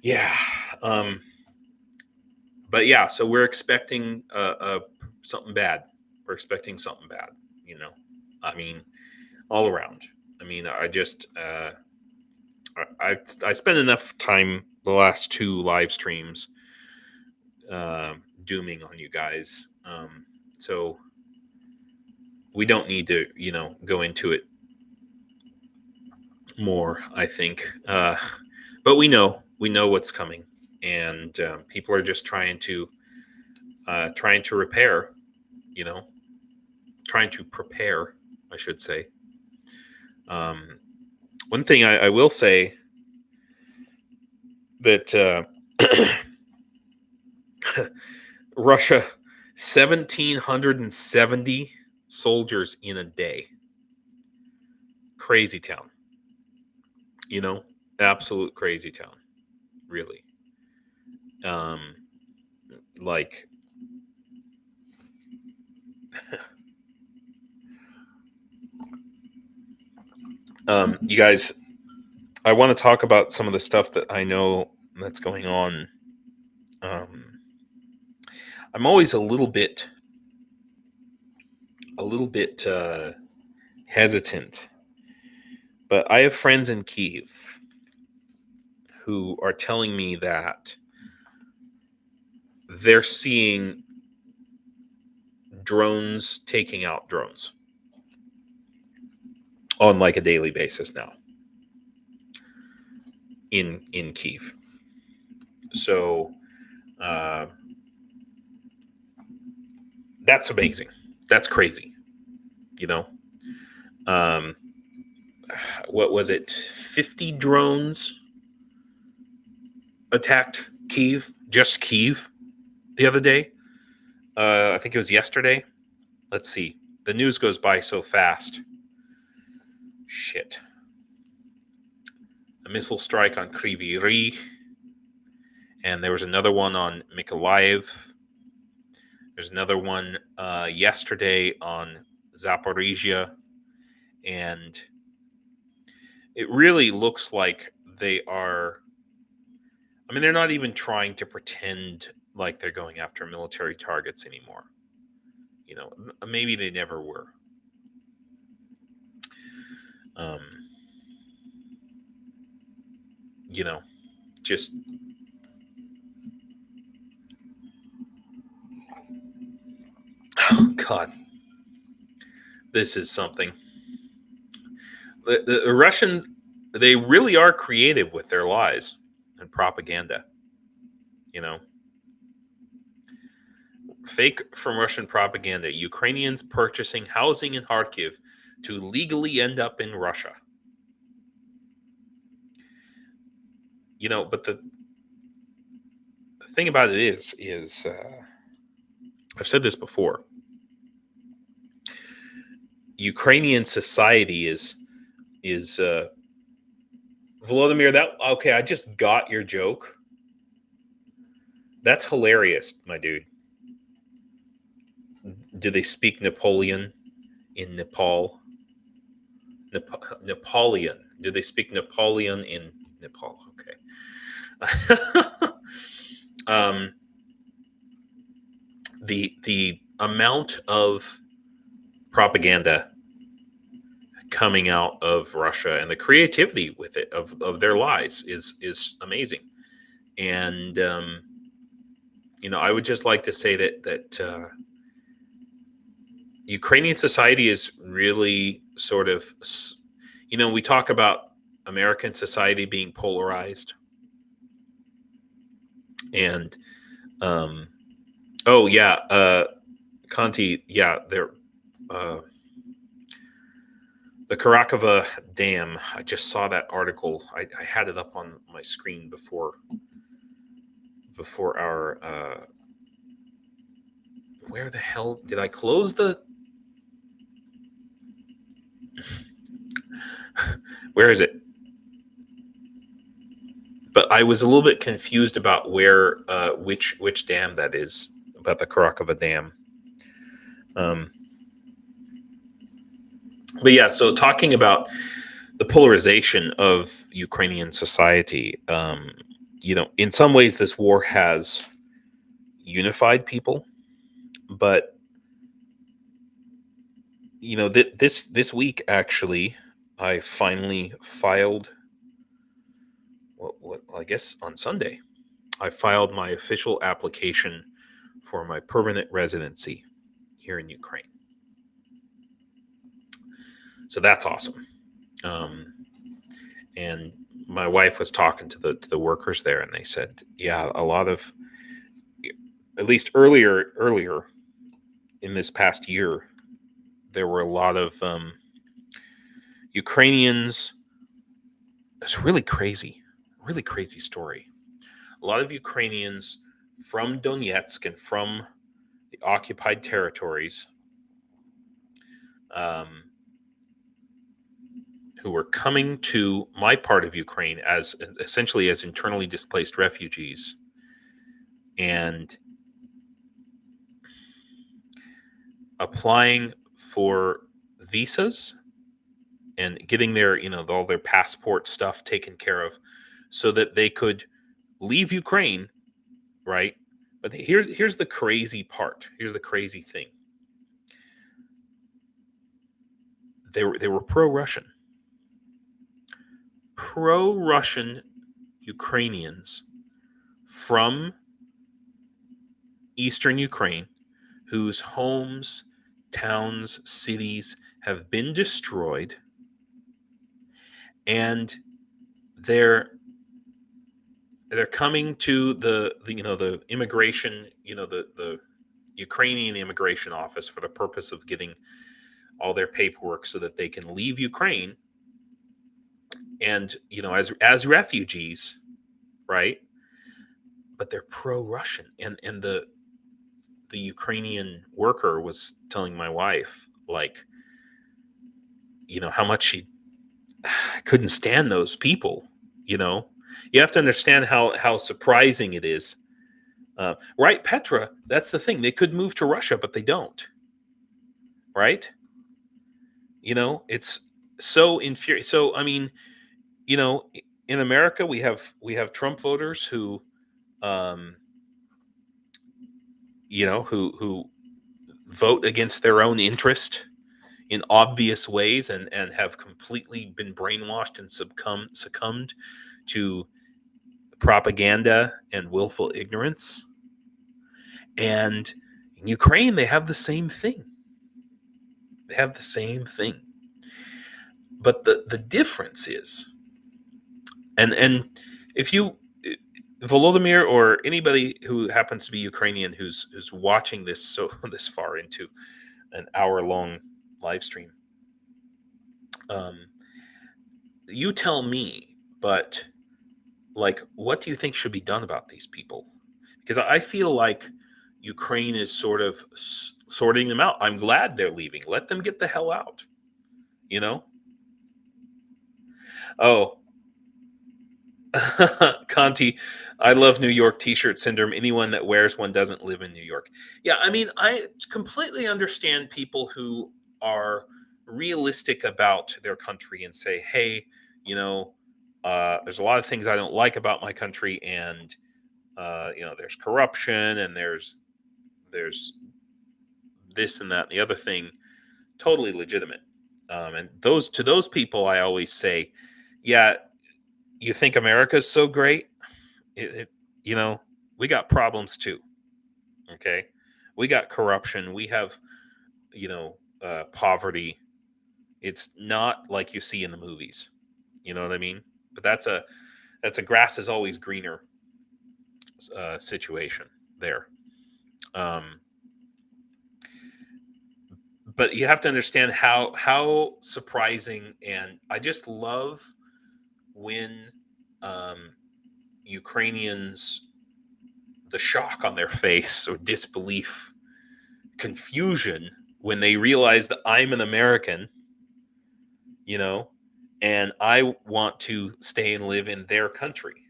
yeah. But yeah, so we're expecting something bad. We're expecting something bad. I mean, all around. I mean, I spent enough time the last two live streams dooming on you guys. So we don't need to, go into it more. I think, but we know what's coming, and people are just trying to repair. You know, trying to prepare, I should say. One thing I will say that Russia, 1,770 soldiers in a day. Crazy town. Absolute crazy town. Really. Like, you guys, I want to talk about some of the stuff that I know that's going on. I'm always a little bit hesitant, but I have friends in Kyiv who are telling me that they're seeing drones taking out drones on like a daily basis now in Kyiv. So that's amazing. That's crazy. What was it? 50 drones attacked Kyiv, just Kyiv, the other day. I think it was yesterday. Let's see. The news goes by so fast. Shit. A missile strike on Kryvyi Rih, and there was another one on Mykolaiv. There's another one yesterday on Zaporizhia, and it really looks like they are. I mean, they're not even trying to pretend like they're going after military targets anymore. Maybe they never were. Just oh God, this is something. The Russians, they really are creative with their lies and propaganda. Fake from Russian propaganda. Ukrainians purchasing housing in Kharkiv to legally end up in Russia. But the thing about it is I've said this before. Ukrainian society is Volodymyr. That okay? I just got your joke. That's hilarious, my dude. Do they speak Napoleon in Nepal? Napoleon. Do they speak Napoleon in Nepal? Okay. The amount of propaganda coming out of Russia and the creativity with it of their lies is amazing. And I would just like to say that Ukrainian society is really sort of, we talk about American society being polarized, and oh yeah, Canti, yeah, they're the Karakova Dam. I just saw that article. I had it up on my screen before our. Where the hell did I close the? Where is it? but I was a little bit confused about where which dam that is, about the Karakova Dam. But yeah, so talking about the polarization of Ukrainian society, in some ways this war has unified people, but this week actually, I finally filed. What I guess on Sunday, I filed my official application for my permanent residency here in Ukraine. So that's awesome. And my wife was talking to the workers there, and they said, yeah, a lot of, at least earlier in this past year, there were a lot of Ukrainians. It's really crazy story. A lot of Ukrainians from Donetsk and from the occupied territories, who were coming to my part of Ukraine as essentially as internally displaced refugees, and applying for visas and getting their, all their passport stuff taken care of so that they could leave Ukraine, right? But here's the crazy part. Here's the crazy thing. They were pro-Russian Ukrainians from eastern Ukraine, whose homes, towns, cities have been destroyed, and they're coming to the immigration, the Ukrainian immigration office for the purpose of getting all their paperwork so that they can leave Ukraine, and as refugees, right? But they're pro-Russian, and the Ukrainian worker was telling my wife, like, how much she couldn't stand those people. You have to understand how surprising it is, right, Petra? That's the thing. They could move to Russia, but they don't, right? It's so infuriating. So I mean, in America we have Trump voters who who vote against their own interest in obvious ways, and have completely been brainwashed and succumbed to propaganda and willful ignorance. And in Ukraine, they have the same thing. But the difference is, and if you, Volodymyr, or anybody who happens to be Ukrainian who's watching this this far into an hour-long live stream, you tell me, but like, what do you think should be done about these people? Because I feel like Ukraine is sort of sorting them out. I'm glad they're leaving. Let them get the hell out. Oh, Canti, I love New York t-shirt syndrome. Anyone that wears one doesn't live in New York. Yeah, I mean, I completely understand people who are realistic about their country and say, hey, there's a lot of things I don't like about my country, and there's corruption, and there's this and that and the other thing. Totally legitimate. And to those people, I always say, yeah, you think America's so great? We got problems too. Okay, we got corruption. We have, poverty. It's not like you see in the movies. You know what I mean? But that's a grass is always greener situation there. But you have to understand how surprising, and I just love when Ukrainians, the shock on their face, or disbelief, confusion, when they realize that I'm an American, and I want to stay and live in their country.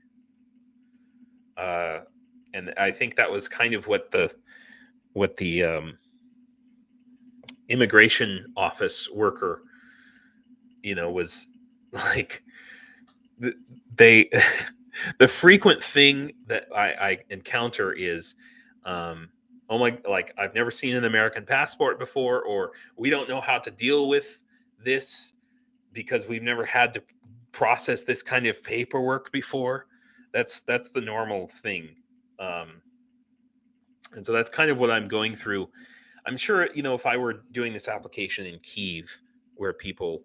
And I think that was kind of what the immigration office worker, was like. They the frequent thing that I encounter is, oh my, like, I've never seen an American passport before, or we don't know how to deal with this because we've never had to process this kind of paperwork before. That's the normal thing. um, and so that's kind of what I'm going through. I'm sure, if I were doing this application in Kyiv, where people,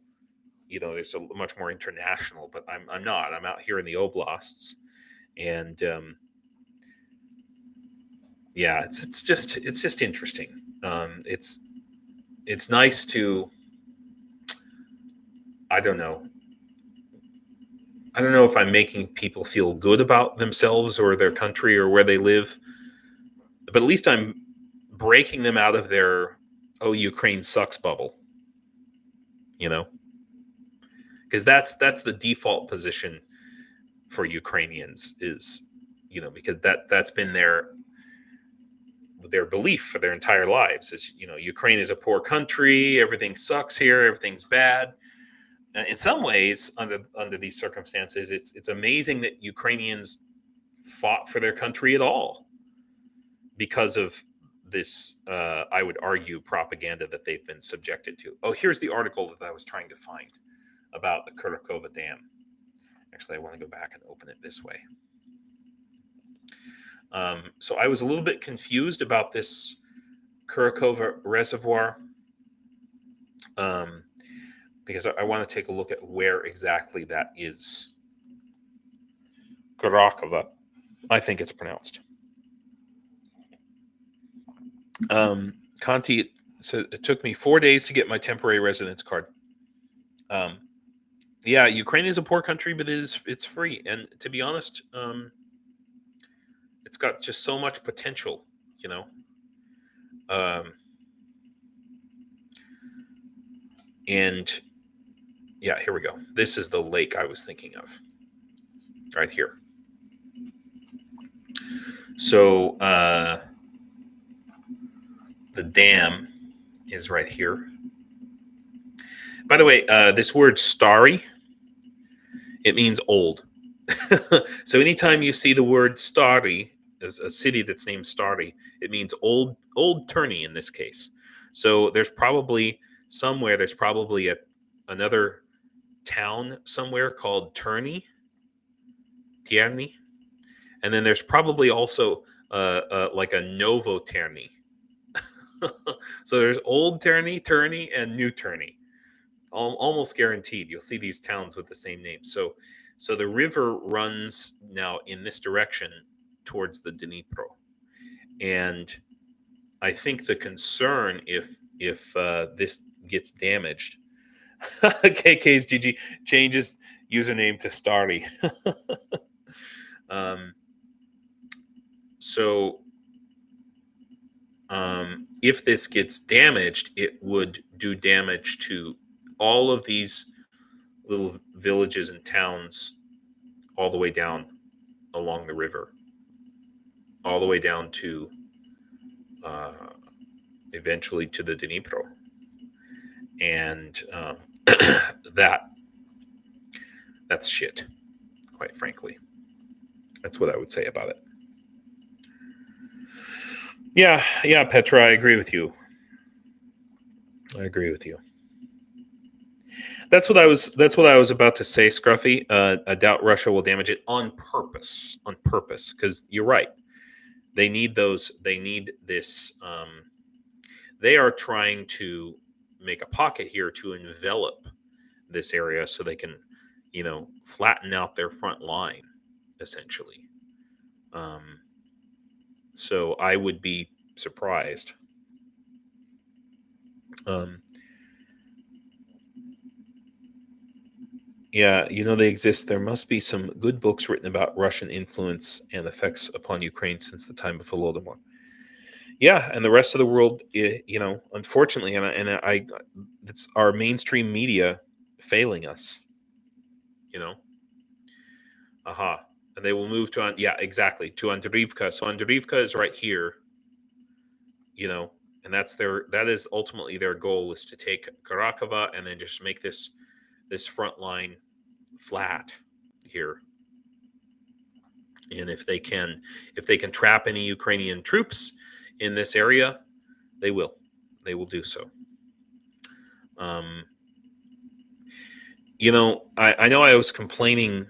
it's a much more international, but I'm not. I'm out here in the oblasts, and yeah, it's just interesting. It's nice to, I don't know. I don't know if I'm making people feel good about themselves or their country or where they live, but at least I'm breaking them out of their "oh, Ukraine sucks" bubble. Because that's the default position for Ukrainians, is, because that's been their belief for their entire lives, is, Ukraine is a poor country, everything sucks here, everything's bad. In some ways, under these circumstances, it's amazing that Ukrainians fought for their country at all, because of this, I would argue, propaganda that they've been subjected to. Oh, here's the article that I was trying to find about the Kurakova Dam. Actually, I want to go back and open it this way. So I was a little bit confused about this Kurakova Reservoir, because I want to take a look at where exactly that is. Kurakova, I think it's pronounced. Canti, so it took me 4 days to get my temporary residence card. Yeah, Ukraine is a poor country, but it's free, and to be honest, it's got just so much potential, and yeah, here we go. This is the lake I was thinking of, right here. So the dam is right here. By the way, this word "starry," it means old. So anytime you see the word "starry," as a city that's named Starry, it means old tourney in this case. So there's probably another town somewhere called Tierney, and then there's probably also like a Novo Tierney. So there's Old Tierney, and New Tierney. Almost guaranteed you'll see these towns with the same name. So the river runs now in this direction towards the Dnipro, and I think the concern, if this gets damaged, KK's GG changes username to Starry. So if this gets damaged, it would do damage to all of these little villages and towns all the way down along the river, all the way down to eventually to the Dnipro. And that's shit, quite frankly. That's what I would say about it. Yeah, Petra, I agree with you. That's what I was about to say, Scruffy. I doubt Russia will damage it on purpose, because you're right. They need those. They need this. They are trying to make a pocket here to envelop this area so they can, flatten out their front line, essentially. So I would be surprised. Yeah, they exist. There must be some good books written about Russian influence and effects upon Ukraine since the time of Holodomor. Yeah, and the rest of the world, unfortunately, and it's our mainstream media failing us. Aha. And they will move to, yeah, exactly, to Andriivka. So Andriivka is right here, and that is ultimately their goal, is to take Karakova and then just make this front line flat here. And if they can trap any Ukrainian troops in this area, they will do so. I know I was complaining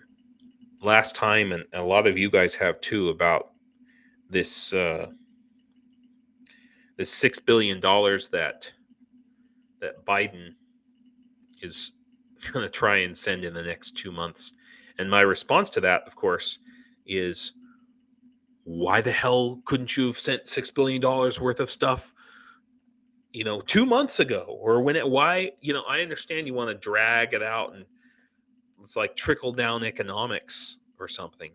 last time, and a lot of you guys have too, about this this $6 billion that Biden is going to try and send in the next 2 months. And my response to that, of course, is, why the hell couldn't you have sent $6 billion worth of stuff 2 months ago, or why I understand you want to drag it out, and it's like trickle down economics or something.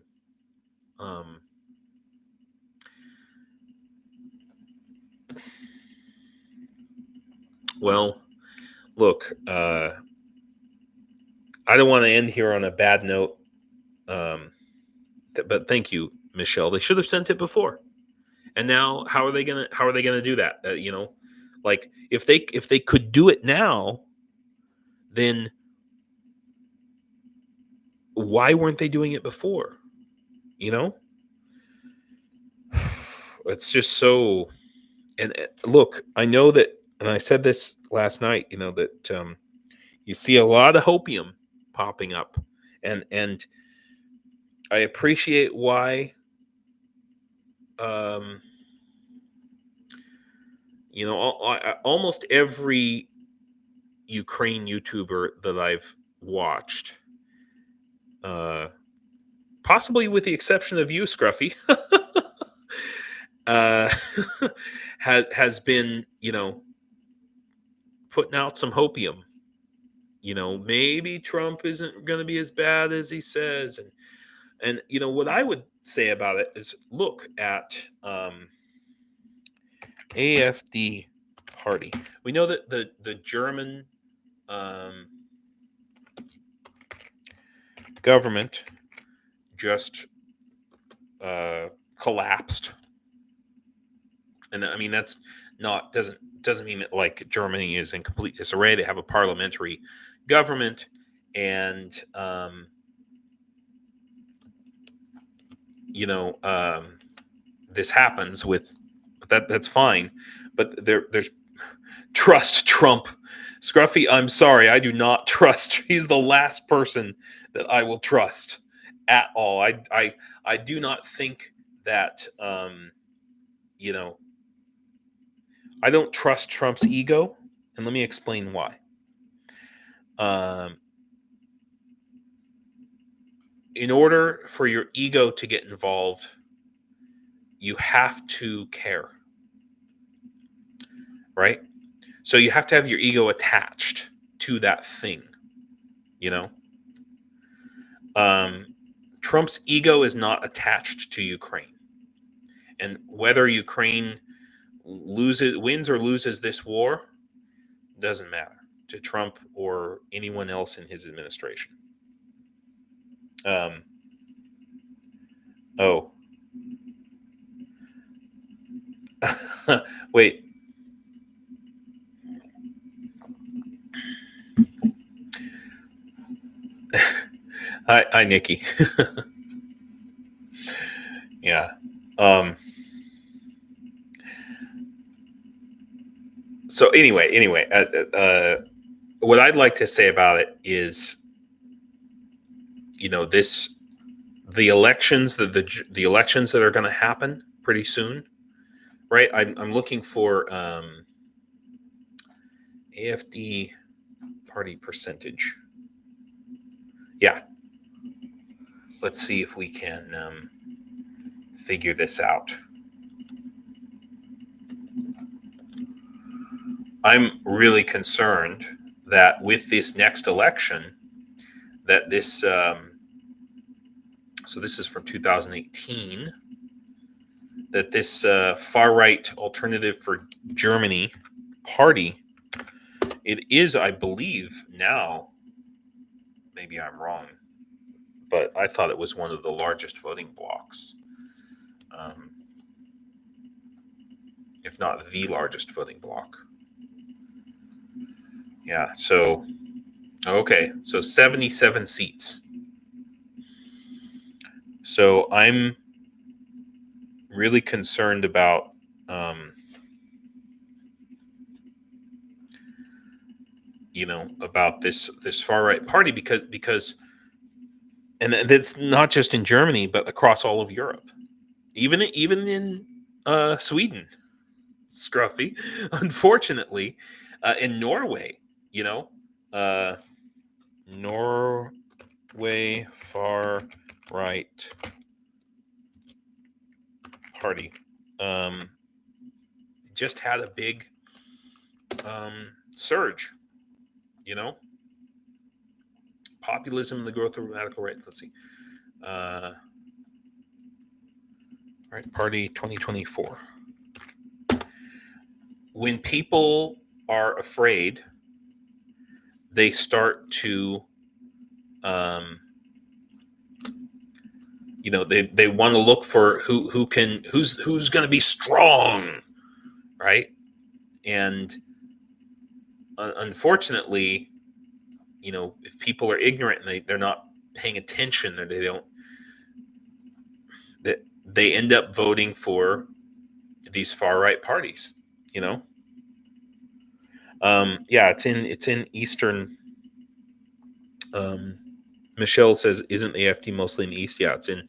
Well, look, I don't want to end here on a bad note, but thank you, Michelle. They should have sent it before. And now, how are they gonna do that? Like, if they could do it now, then why weren't they doing it before? It's just so. And look, I know that, and I said this last night. That you see a lot of hopium popping up, and I appreciate why. Almost every Ukraine YouTuber that I've watched, possibly with the exception of you, Scruffy, has been, putting out some hopium. Maybe Trump isn't going to be as bad as he says, and what I would say about it is, look at AFD party. We know that the German government just collapsed, and I mean that's doesn't mean that, like, Germany is in complete disarray. They have a parliamentary government, and this happens with, but that's fine. But there's trust Trump. Scruffy, I'm sorry, I do not trust. He's the last person that I will trust at all. I do not think that I don't trust Trump's ego, and let me explain why. In order for your ego to get involved, you have to care, right? So you have to have your ego attached to that thing, Trump's ego is not attached to Ukraine. And whether Ukraine wins or loses this war, doesn't matter to Trump or anyone else in his administration. Wait. Hi, Nikki. Yeah. So anyway, what I'd like to say about it is, the elections, the elections that are going to happen pretty soon, right? I'm looking for AFD party percentage. Yeah. Let's see if we can figure this out. I'm really concerned that with this next election, that this, so this is from 2018, that this far-right Alternative for Germany party, it is, I believe now, maybe I'm wrong, but I thought it was one of the largest voting blocks, if not the largest voting bloc. Yeah, so, okay, so 77 seats. So I'm really concerned about about this far right party because and that's not just in Germany but across all of Europe, even in Sweden, Scruffy, unfortunately, in Norway, uh, Norway far right party just had a big surge. Populism and the growth of radical right. Let's see. Right Party 2024. When people are afraid, they start to, they want to look for who's going to be strong, right? And unfortunately, if people are ignorant and they're not paying attention, or they end up voting for these far right parties. Yeah, it's in Eastern. Michelle says, "Isn't the AfD mostly in the East?" Yeah, it's in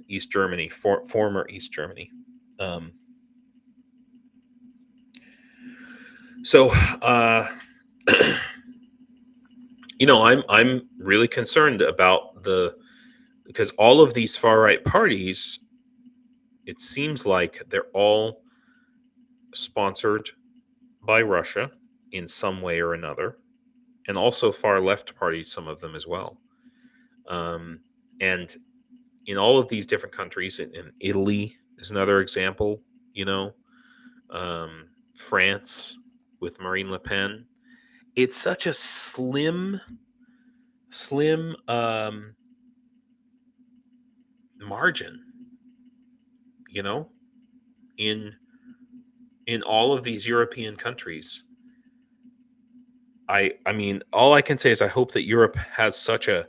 East Germany, former East Germany. So, I'm really concerned about because all of these far right parties, it seems like they're all sponsored by Russia in some way or another, and also far left parties, some of them as well. And in all of these different countries, in Italy is another example, France with Marine Le Pen, it's such a slim margin, in all of these European countries. I mean, all I can say is I hope that Europe has such a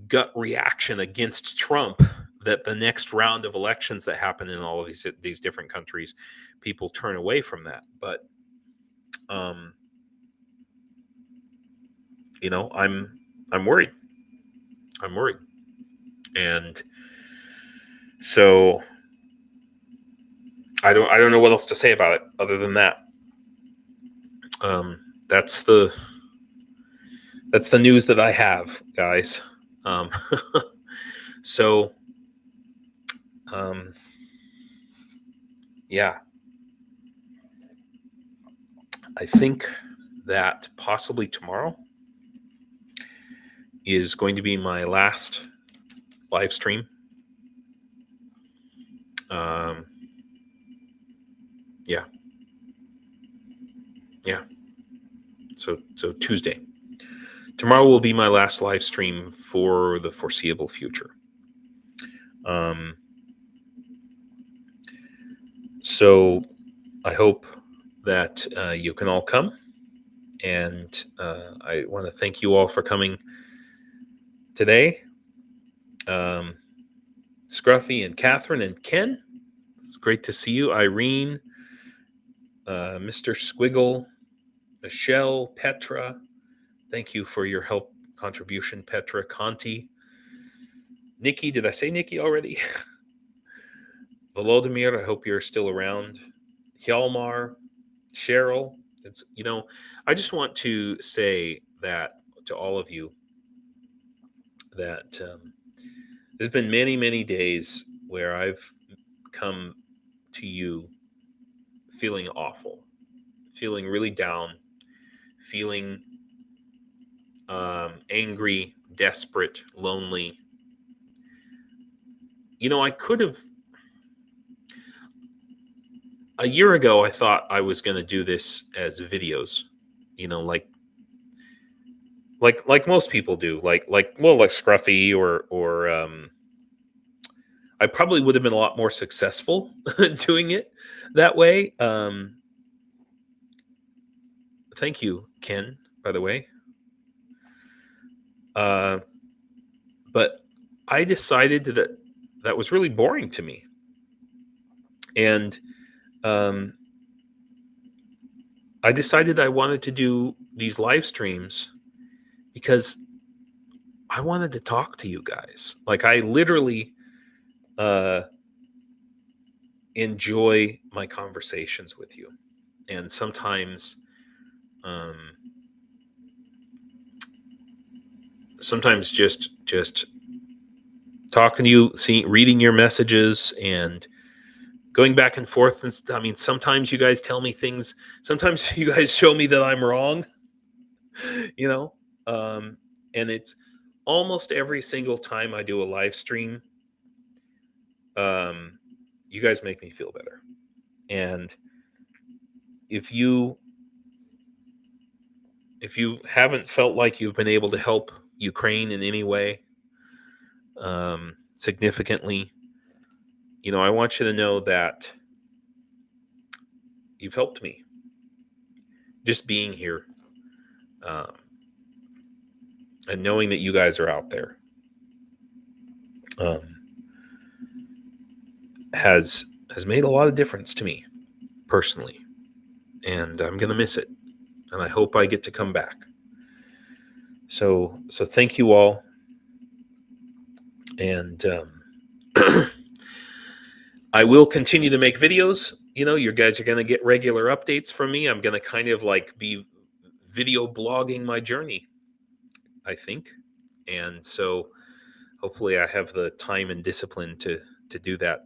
gut reaction against Trump that the next round of elections that happen in all of these different countries, people turn away from that. But I'm worried. I'm worried, and so I don't know what else to say about it other than that. That's the news that I have, guys. So, yeah, I think that possibly tomorrow is going to be my last live stream. Yeah. So Tuesday. Tomorrow will be my last live stream for the foreseeable future. So I hope that you can all come, and I want to thank you all for coming today. Scruffy and Catherine and Ken, it's great to see you. Irene, Mr. Squiggle, Michelle, Petra, thank you for your help contribution. Petra, Conti, Nikki, did I say Nikki already? Volodymyr, I hope you're still around. Hjalmar, Cheryl, it's I just want to say that to all of you that there's been many days where I've come to you feeling awful, feeling really down, feeling angry, desperate, lonely. I could have, a year ago, I thought I was going to do this as videos, like most people do, like Scruffy or I probably would have been a lot more successful doing it that way. Thank you, Ken, by the way. But I decided that that was really boring to me, and I decided I wanted to do these live streams because I wanted to talk to you guys. Like, I literally enjoy my conversations with you, and sometimes just talking to you, reading your messages, and going back and forth. And I mean, sometimes you guys tell me things. Sometimes you guys show me that I'm wrong. You know, and it's almost every single time I do a live stream. You guys make me feel better, and if you haven't felt like you've been able to help Ukraine in any way, significantly, I want you to know that you've helped me. Just being here, and knowing that you guys are out there, has made a lot of difference to me personally, and I'm gonna miss it, and I hope I get to come back. So thank you all, and I will continue to make videos. You guys are going to get regular updates from me. I'm going to kind of like be video blogging my journey, I think. And so hopefully I have the time and discipline to do that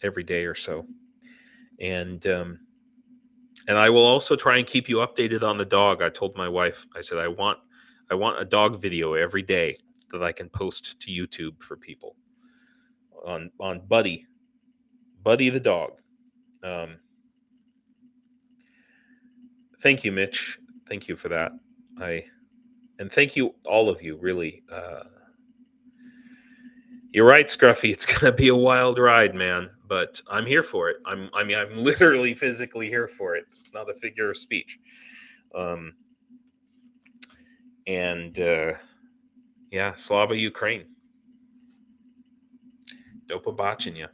every day or so. And I will also try and keep you updated on the dog. I told my wife, I said, I want a dog video every day that I can post to YouTube for people on Buddy the dog. Thank you, Mitch. Thank you for that. And thank you, all of you, really. You're right, Scruffy. It's gonna be a wild ride, man. But I'm here for it. I'm literally physically here for it. It's not a figure of speech. And yeah, Slava Ukraine. Do побачення.